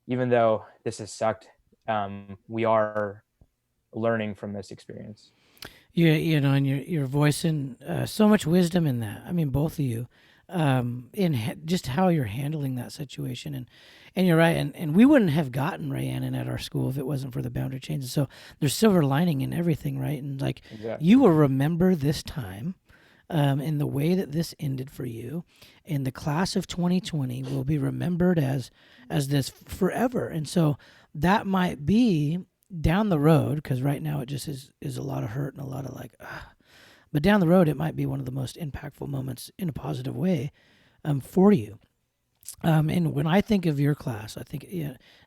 even though this has sucked, we are learning from this experience. And you're voicing so much wisdom in that. I mean, both of you, just how you're handling that situation, and you're right. And we wouldn't have gotten Rhiannon at our school if it wasn't for the boundary changes. So there's silver lining in everything, right? And like Exactly. you will remember this time, in the way that this ended for you, and the class of 2020 will be remembered as this forever. And so that might be down the road, because right now it just is a lot of hurt and a lot of like, but down the road it might be one of the most impactful moments in a positive way for you. And when I think of your class, I think,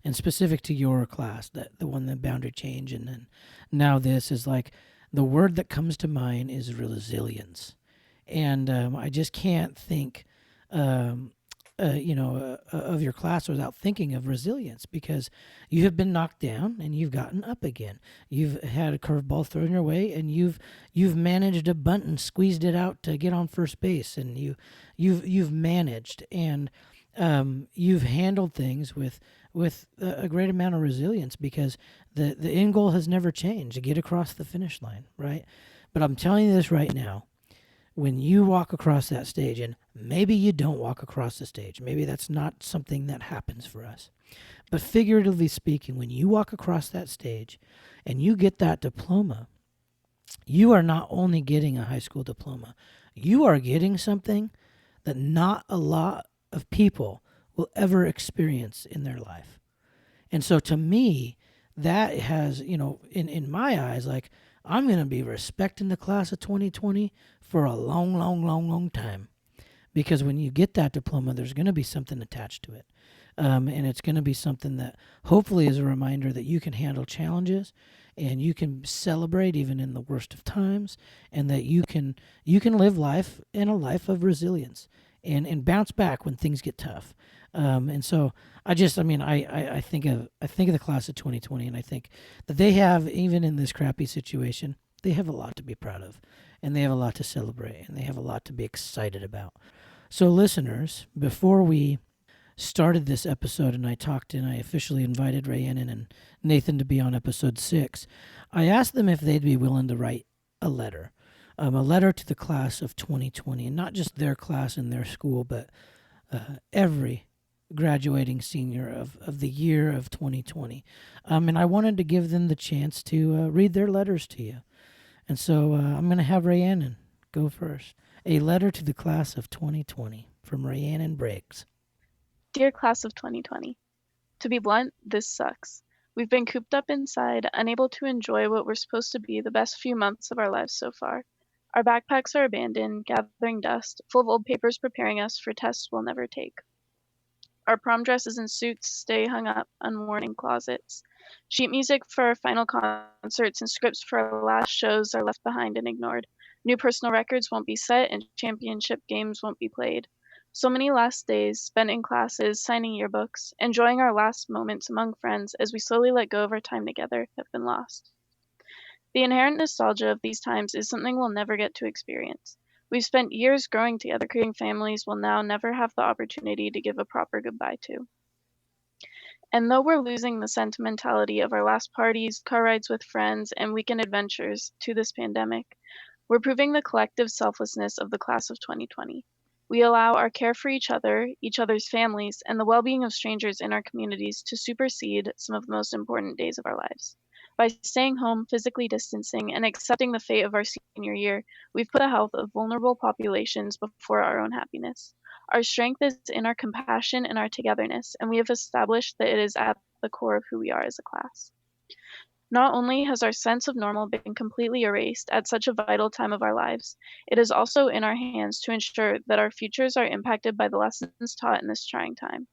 and specific to your class, that the one that boundary change, and then now this is like the word that comes to mind is resilience, and I just can't think. Of your class without thinking of resilience, because you have been knocked down and you've gotten up again. You've had a curveball thrown your way, and you've managed a bunt and squeezed it out to get on first base, and you've managed, and you've handled things with a great amount of resilience, because the end goal has never changed, to get across the finish line, right? But I'm telling you this right now. When you walk across that stage, and maybe you don't walk across the stage, maybe that's not something that happens for us, but figuratively speaking, when you walk across that stage and you get that diploma, you are not only getting a high school diploma, you are getting something that not a lot of people will ever experience in their life. And so to me, that has, in my eyes, like, I'm going to be respecting the class of 2020 for a long, long, long, long time. Because when you get that diploma, there's going to be something attached to it. And it's going to be something that hopefully is a reminder that you can handle challenges, and you can celebrate even in the worst of times, and that you can live life in a life of resilience and bounce back when things get tough. And so I think of the class of 2020, and I think that they have, even in this crappy situation, they have a lot to be proud of, and they have a lot to celebrate, and they have a lot to be excited about. So listeners, before we started this episode and I officially invited Rhiannon and Nathan to be on episode 6, I asked them if they'd be willing to write a letter to the class of 2020, and not just their class and their school, but every graduating senior of the year of 2020. And I wanted to give them the chance to read their letters to you. And so I'm going to have Rhiannon go first. A letter to the class of 2020 from Rhiannon Briggs. Dear class of 2020, to be blunt, this sucks. We've been cooped up inside, unable to enjoy what were supposed to be the best few months of our lives so far. Our backpacks are abandoned, gathering dust, full of old papers preparing us for tests we'll never take. Our prom dresses and suits stay hung up unworn in closets. Sheet music for our final concerts and scripts for our last shows are left behind and ignored. New personal records won't be set and championship games won't be played. So many last days spent in classes, signing yearbooks, enjoying our last moments among friends as we slowly let go of our time together have been lost. The inherent nostalgia of these times is something we'll never get to experience. We've spent years growing together, creating families we'll now never have the opportunity to give a proper goodbye to. And though we're losing the sentimentality of our last parties, car rides with friends, and weekend adventures to this pandemic, we're proving the collective selflessness of the class of 2020. We allow our care for each other, each other's families, and the well being of strangers in our communities to supersede some of the most important days of our lives. By staying home, physically distancing, and accepting the fate of our senior year, we've put the health of vulnerable populations before our own happiness. Our strength is in our compassion and our togetherness, and we have established that it is at the core of who we are as a class. Not only has our sense of normal been completely erased at such a vital time of our lives, it is also in our hands to ensure that our futures are impacted by the lessons taught in this trying time.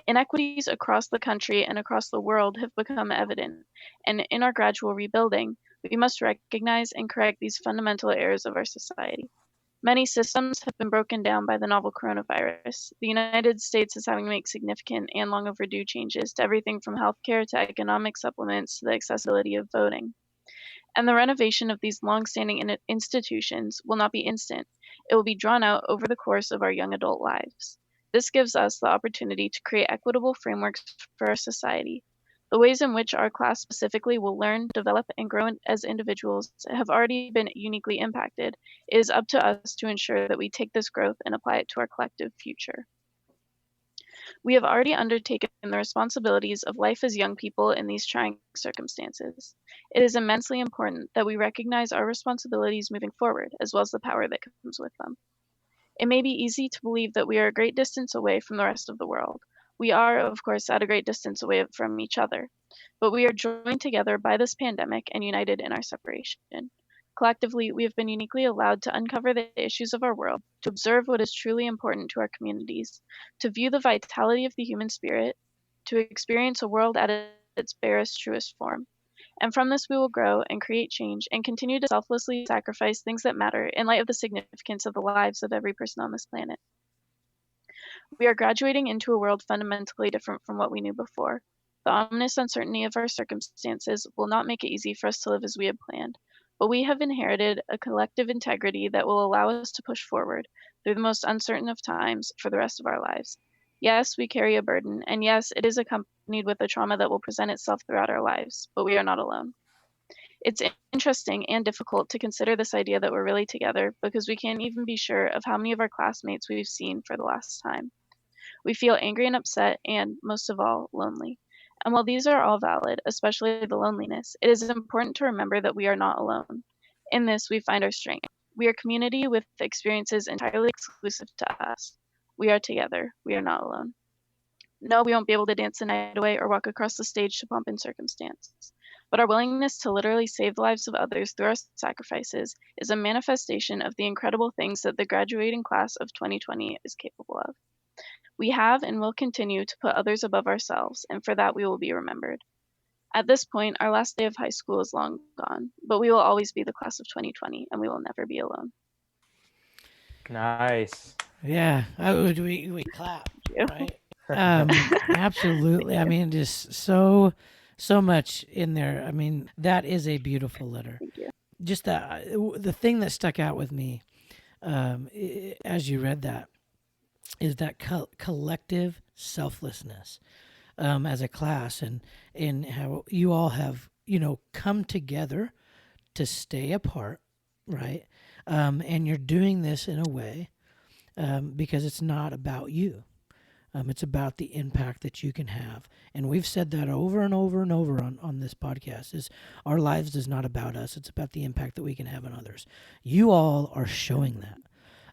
Inequities across the country and across the world have become evident, and in our gradual rebuilding, we must recognize and correct these fundamental errors of our society. Many systems have been broken down by the novel coronavirus. The United States is having to make significant and long overdue changes to everything from healthcare to economic supplements to the accessibility of voting. And the renovation of these long-standing institutions will not be instant. It will be drawn out over the course of our young adult lives. This gives us the opportunity to create equitable frameworks for our society. The ways in which our class specifically will learn, develop, and grow as individuals have already been uniquely impacted. It is up to us to ensure that we take this growth and apply it to our collective future. We have already undertaken the responsibilities of life as young people in these trying circumstances. It is immensely important that we recognize our responsibilities moving forward, as well as the power that comes with them. It may be easy to believe that we are a great distance away from the rest of the world. We are, of course, at a great distance away from each other, but we are joined together by this pandemic and united in our separation. Collectively, we have been uniquely allowed to uncover the issues of our world, to observe what is truly important to our communities, to view the vitality of the human spirit, to experience a world at its barest, truest form. And from this, we will grow and create change and continue to selflessly sacrifice things that matter in light of the significance of the lives of every person on this planet. We are graduating into a world fundamentally different from what we knew before. The ominous uncertainty of our circumstances will not make it easy for us to live as we had planned, but we have inherited a collective integrity that will allow us to push forward through the most uncertain of times for the rest of our lives. Yes, we carry a burden, and yes, it is accompanied with a trauma that will present itself throughout our lives, but we are not alone. It's interesting and difficult to consider this idea that we're really together because we can't even be sure of how many of our classmates we've seen for the last time. We feel angry and upset and, most of all, lonely. And while these are all valid, especially the loneliness, it is important to remember that we are not alone. In this, we find our strength. We are a community with experiences entirely exclusive to us. We are together. We are not alone. No, we won't be able to dance the night away or walk across the stage to pomp and circumstance. But our willingness to literally save the lives of others through our sacrifices is a manifestation of the incredible things that the graduating class of 2020 is capable of. We have and will continue to put others above ourselves, and for that we will be remembered. At this point, our last day of high school is long gone, but we will always be the class of 2020, and we will never be alone. Nice. Yeah, we clap, you. right? Absolutely. I mean, just so much in there. I mean, that is a beautiful letter. Thank you. Just the thing that stuck out with me as you read that is that collective selflessness as a class, and how you all have come together to stay apart, right? And you're doing this in a way because it's not about you. It's about the impact that you can have. And we've said that over and over and over on this podcast is our lives is not about us. It's about the impact that we can have on others. You all are showing that.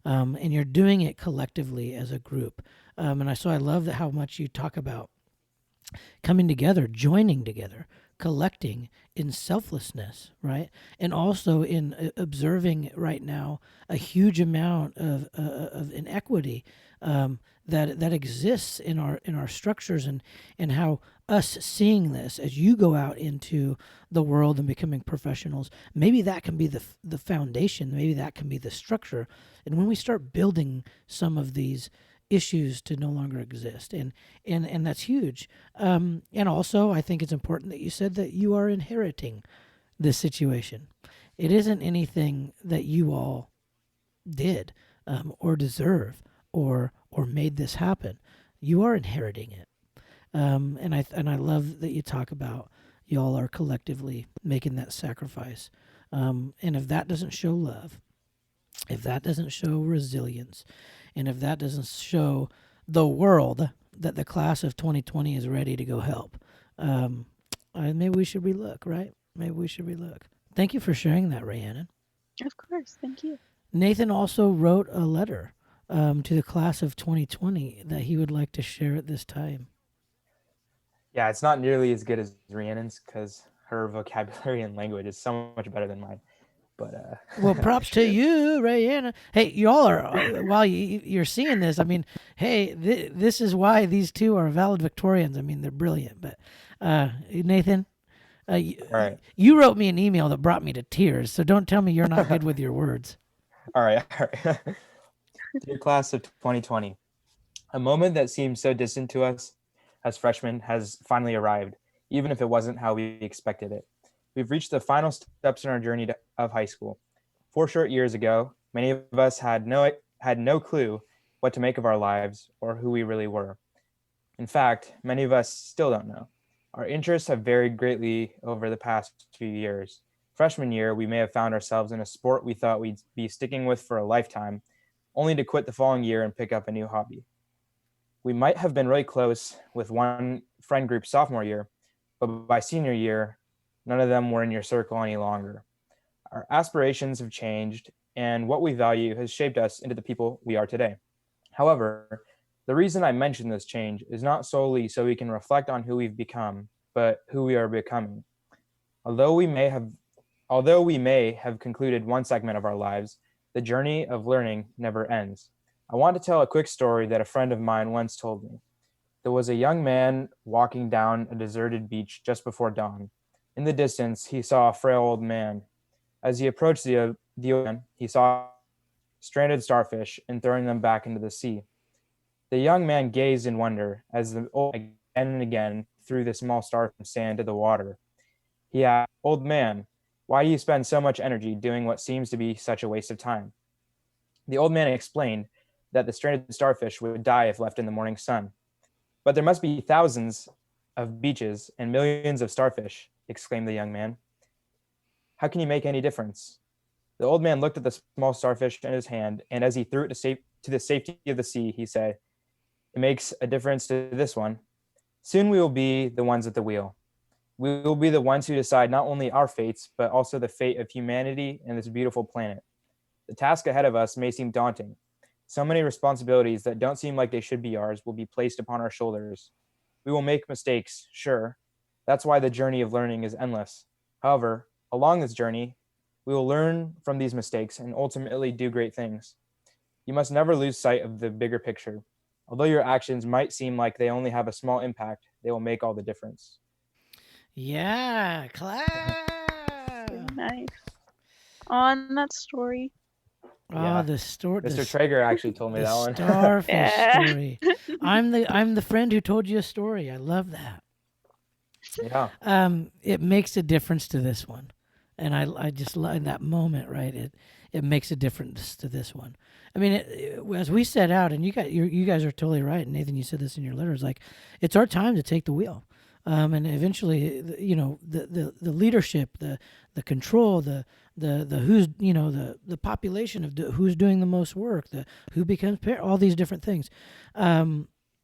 And you're doing it collectively as a group. So I love that how much you talk about coming together, joining together, collecting in selflessness, right? And also in observing right now a huge amount of inequity that exists in our structures, and how us seeing this as you go out into the world and becoming professionals, maybe that can be the foundation, maybe that can be the structure. And when we start building some of these issues to no longer exist, and that's huge. And also I think it's important that you said that you are inheriting this situation. It isn't anything that you all did or deserve or made this happen. You are inheriting it. And I love that you talk about y'all are collectively making that sacrifice. And if that doesn't show love, if that doesn't show resilience, and if that doesn't show the world that the class of 2020 is ready to go help, maybe we should relook, right? Maybe we should relook. Thank you for sharing that, Rhiannon. Of course. Thank you. Nathan also wrote a letter to the class of 2020 that he would like to share at this time. Yeah, it's not nearly as good as Rhiannon's because her vocabulary and language is so much better than mine. But well, props to you, Rhiannon. Hey, y'all are while you're seeing this. I mean, hey, this is why these two are valedictorians. I mean, they're brilliant. But Nathan, all right. you wrote me an email that brought me to tears. So don't tell me you're not good with your words. All right. Dear class of 2020, a moment that seems so distant to us as freshmen has finally arrived, even if it wasn't how we expected it. We've reached the final steps in our journey of high school. 4 short years ago, many of us had no clue what to make of our lives or who we really were. In fact, many of us still don't know. Our interests have varied greatly over the past few years. Freshman year, we may have found ourselves in a sport we thought we'd be sticking with for a lifetime, only to quit the following year and pick up a new hobby. We might have been really close with one friend group sophomore year, but by senior year, none of them were in your circle any longer. Our aspirations have changed, and what we value has shaped us into the people we are today. However, the reason I mention this change is not solely so we can reflect on who we've become, but who we are becoming. Although we may have concluded one segment of our lives, the journey of learning never ends. I want to tell a quick story that a friend of mine once told me. There was a young man walking down a deserted beach just before dawn. In the distance, he saw a frail old man. As he approached the ocean, he saw stranded starfish and throwing them back into the sea. The young man gazed in wonder as the old man again and again threw the small star from sand to the water. He asked, "Old man, why do you spend so much energy doing what seems to be such a waste of time?" The old man explained that the stranded starfish would die if left in the morning sun. "But there must be thousands of beaches and millions of starfish," exclaimed the young man. "How can you make any difference?" The old man looked at the small starfish in his hand, and as he threw it to the safety of the sea, he said, "It makes a difference to this one. Soon we will be the ones at the wheel. We will be the ones who decide not only our fates, but also the fate of humanity and this beautiful planet. The task ahead of us may seem daunting. So many responsibilities that don't seem like they should be ours will be placed upon our shoulders. We will make mistakes, sure. That's why the journey of learning is endless. However, along this journey, we will learn from these mistakes and ultimately do great things. You must never lose sight of the bigger picture. Although your actions might seem like they only have a small impact, they will make all the difference." Yeah, clap. Very nice. On that story. Oh, the story. Mr. Traeger actually told me the that one. starfish Yeah. story. I'm the friend who told you a story. I love that. Yeah. It makes a difference to this one, and I just love in that moment, right? It makes a difference to this one. I mean, as we set out, and you guys are totally right, Nathan. You said this in your letters. Like, it's our time to take the wheel, and eventually, the leadership, the control, the who's the population of who's doing the most work, the who becomes all these different things.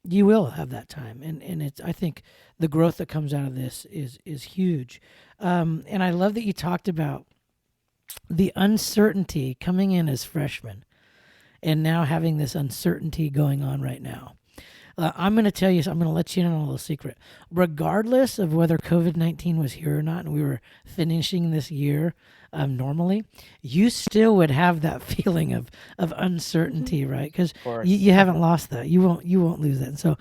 You will have that time, and it's, I think the growth that comes out of this is huge. And I love that you talked about the uncertainty coming in as freshmen and now having this uncertainty going on right now. I'm going to tell you, I'm going to let you in on a little secret. Regardless of whether COVID-19 was here or not, and we were finishing this year normally, you still would have that feeling of uncertainty, right? Because Of course. you haven't lost that. You won't lose that. And so,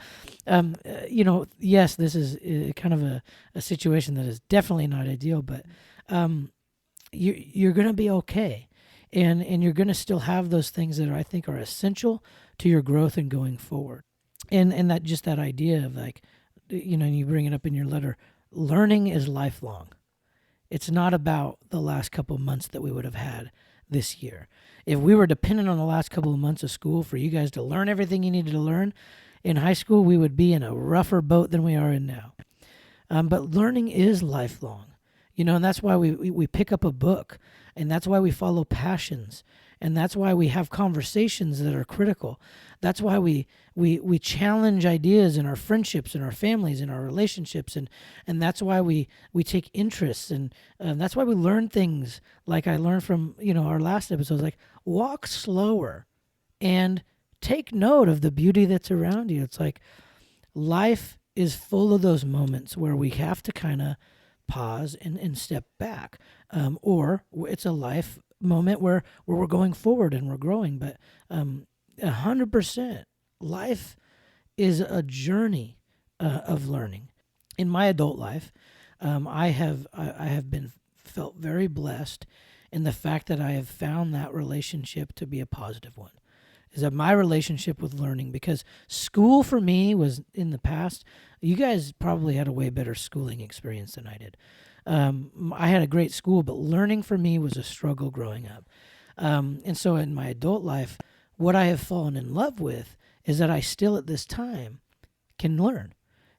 yes, this is kind of a situation that is definitely not ideal, but you're going to be okay. And you're going to still have those things that I think are essential to your growth and going forward. And that just that idea of like, you bring it up in your letter, learning is lifelong. It's not about the last couple of months that we would have had this year. If we were dependent on the last couple of months of school for you guys to learn everything you needed to learn in high school, we would be in a rougher boat than we are in now. But learning is lifelong, and that's why we pick up a book, and that's why we follow passions, and that's why we have conversations that are critical. That's why we challenge ideas in our friendships, in our families, in our relationships, and that's why we take interests, and that's why we learn things like I learned from our last episodes, like walk slower and take note of the beauty that's around you. It's like life is full of those moments where we have to kind of pause and step back, or it's a life moment where we're going forward and we're growing. But 100%, life is a journey of learning. In my adult life, I have been felt very blessed in the fact that I have found that relationship to be a positive one. Is that my relationship with learning? Because school for me was in the past. You guys probably had a way better schooling experience than I did. I had a great school, but learning for me was a struggle growing up. And so in my adult life, what I have fallen in love with is that I still at this time can learn.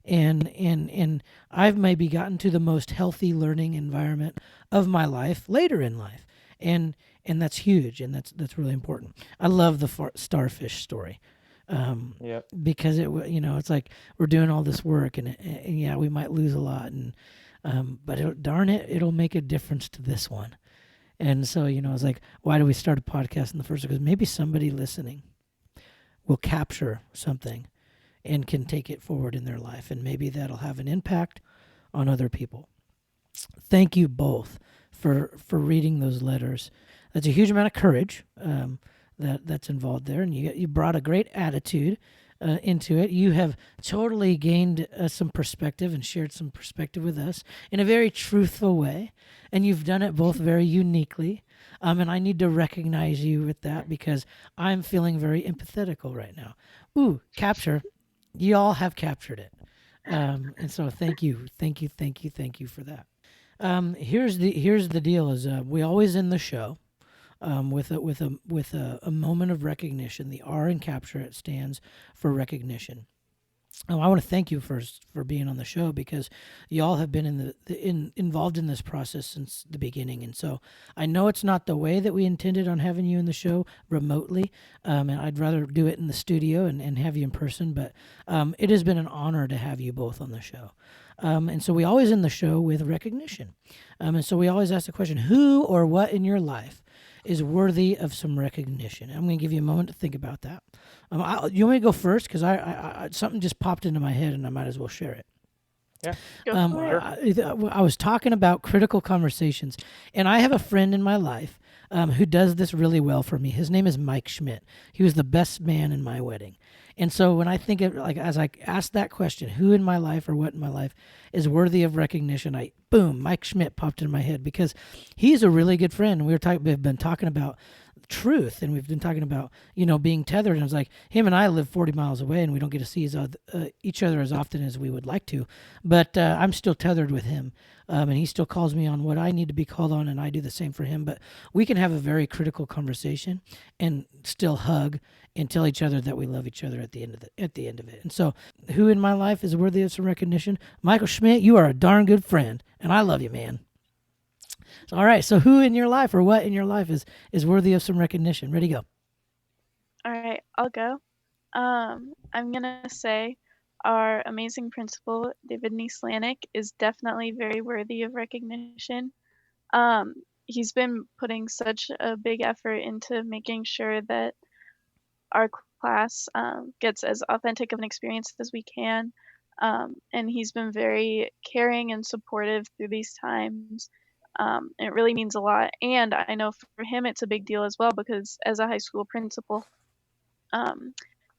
And I've maybe gotten to the most healthy learning environment of my life later in life. And that's huge, and that's really important. I love the starfish story, Yep. because it's like we're doing all this work, and yeah, we might lose a lot, but darn it, it'll make a difference to this one. And so it's like, why do we start a podcast in the first place? Because maybe somebody listening will capture something and can take it forward in their life, and maybe that'll have an impact on other people. Thank you both for reading those letters. That's a huge amount of courage that's involved there, and you brought a great attitude into it. You have totally gained some perspective and shared some perspective with us in a very truthful way, and you've done it both very uniquely. And I need to recognize you with that because I'm feeling very empathetical right now. Ooh, capture. You all have captured it. And so thank you for that. Here's the deal: is we always end the show with a moment of recognition. The R in capture, it stands for recognition. I want to thank you first for being on the show, because y'all have been involved in this process since the beginning, and so I know it's not the way that we intended on having you in the show remotely, and I'd rather do it in the studio and have you in person, but it has been an honor to have you both on the show. And so we always end the show with recognition, and so we always ask the question, who or what in your life is worthy of some recognition? I'm going to give you a moment to think about that. You want me to go first? Because I something just popped into my head, and I might as well share it. Yeah. Go for it. I was talking about critical conversations, and I have a friend in my life who does this really well for me. His name is Mike Schmidt. He was the best man in my wedding. And so when I think of, like, as I ask that question, who in my life or what in my life is worthy of recognition, boom, Mike Schmidt popped in my head, because he's a really good friend. We've been talking about truth, and we've been talking about being tethered, and it's like him and I live 40 miles away, and we don't get to see each other as often as we would like to, but I'm still tethered with him, and he still calls me on what I need to be called on, and I do the same for him. But we can have a very critical conversation and still hug and tell each other that we love each other at the end of it. And so, who in my life is worthy of some recognition? Michael Schmidt, you are a darn good friend, and I love you, man. So, all right, so who in your life or what in your life is worthy of some recognition? Ready, go. All right, I'll go. I'm gonna say our amazing principal, David Nislanik, is definitely very worthy of recognition. Um, he's been putting such a big effort into making sure that our class gets as authentic of an experience as we can. And he's been very caring and supportive through these times. It really means a lot. And I know for him, it's a big deal as well because as a high school principal, um,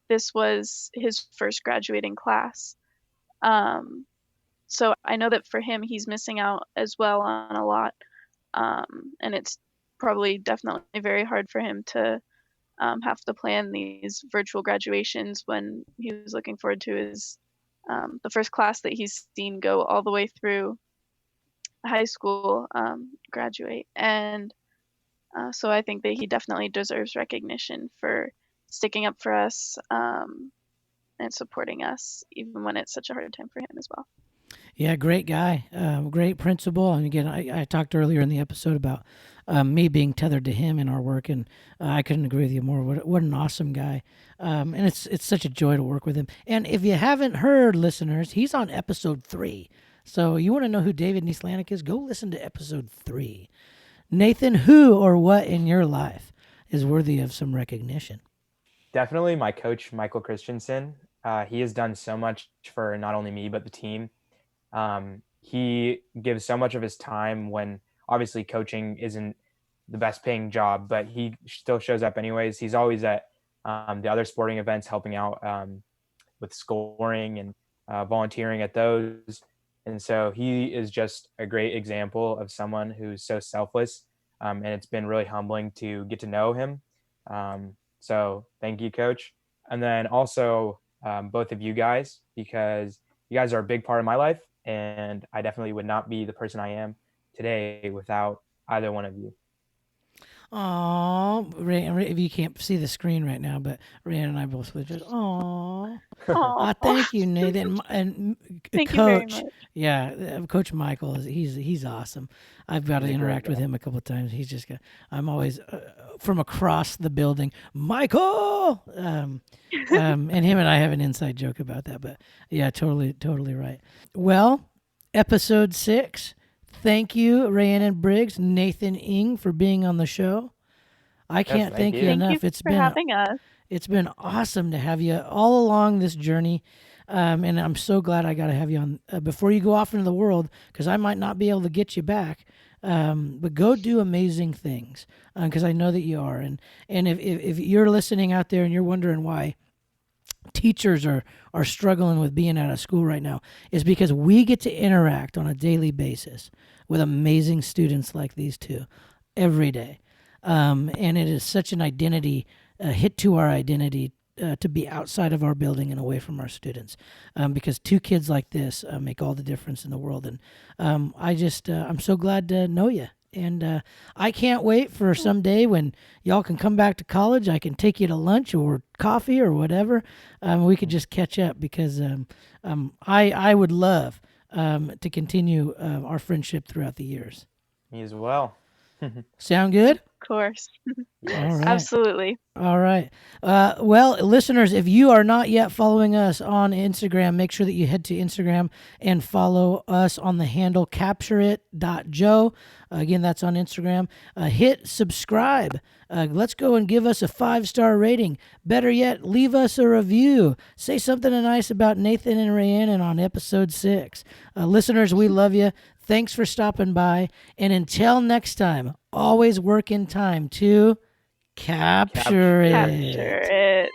this was his first graduating class. Um, so I know that for him, he's missing out as well on a lot. And it's probably definitely very hard for him to have to plan these virtual graduations when he was looking forward to his the first class that he's seen go all the way through high school graduate. And so I think that he definitely deserves recognition for sticking up for us and supporting us, even when it's such a hard time for him as well. Yeah, great guy, great principal. And again, I talked earlier in the episode about me being tethered to him in our work, and I couldn't agree with you more. What an awesome guy, and it's such a joy to work with him. And if you haven't heard, listeners, he's on episode 3. So you want to know who David Nislanik is? Go listen to episode 3. Nathan, who or what in your life is worthy of some recognition? Definitely my coach, Michael Christensen. He has done so much for not only me, but the team. He gives so much of his time when obviously coaching isn't the best paying job, but he still shows up anyways. He's always at the other sporting events, helping out with scoring and volunteering at those. And so he is just a great example of someone who's so selfless. And it's been really humbling to get to know him. So thank you, Coach. And then also both of you guys, because you guys are a big part of my life. And I definitely would not be the person I am today without either one of you. Aww, if you can't see the screen right now, but Rhiannon and I both would just, aww. Thank you, Nathan, and Thank you very Coach. much. Yeah, Coach Michael he's awesome. I've got to interact with him a couple of times. He's just I'm always from across the building, Michael. And him and I have an inside joke about that. But yeah, totally right. Well, episode 6. Thank you, Rhiannon Briggs, Nathan Ing, for being on the show. I can't thank you enough. Thank you for having us. It's been awesome to have you all along this journey. And I'm so glad I got to have you on before you go off into the world, because I might not be able to get you back. But go do amazing things, because I know that you are. And if you're listening out there and you're wondering why teachers are struggling with being out of school right now, is because we get to interact on a daily basis with amazing students like these two every day. And it is such an identity, a hit to our identity to be outside of our building and away from our students, because 2 kids like this make all the difference in the world. And I'm so glad to know you. And I can't wait for someday when y'all can come back to college. I can take you to lunch or coffee or whatever. We could just catch up, because I would love to continue our friendship throughout the years. Me as well. Sound good? Of course. Yes. All right. Absolutely. All right. Well, listeners, if you are not yet following us on Instagram, make sure that you head to Instagram and follow us on the handle captureit.joe. Again, that's on Instagram. Hit subscribe. Let's go and give us a 5-star rating. Better yet, leave us a review. Say something nice about Nathan and Rhiannon on episode 6. Listeners, we love you. Thanks for stopping by. And until next time, always work in time to capture it. Capture it.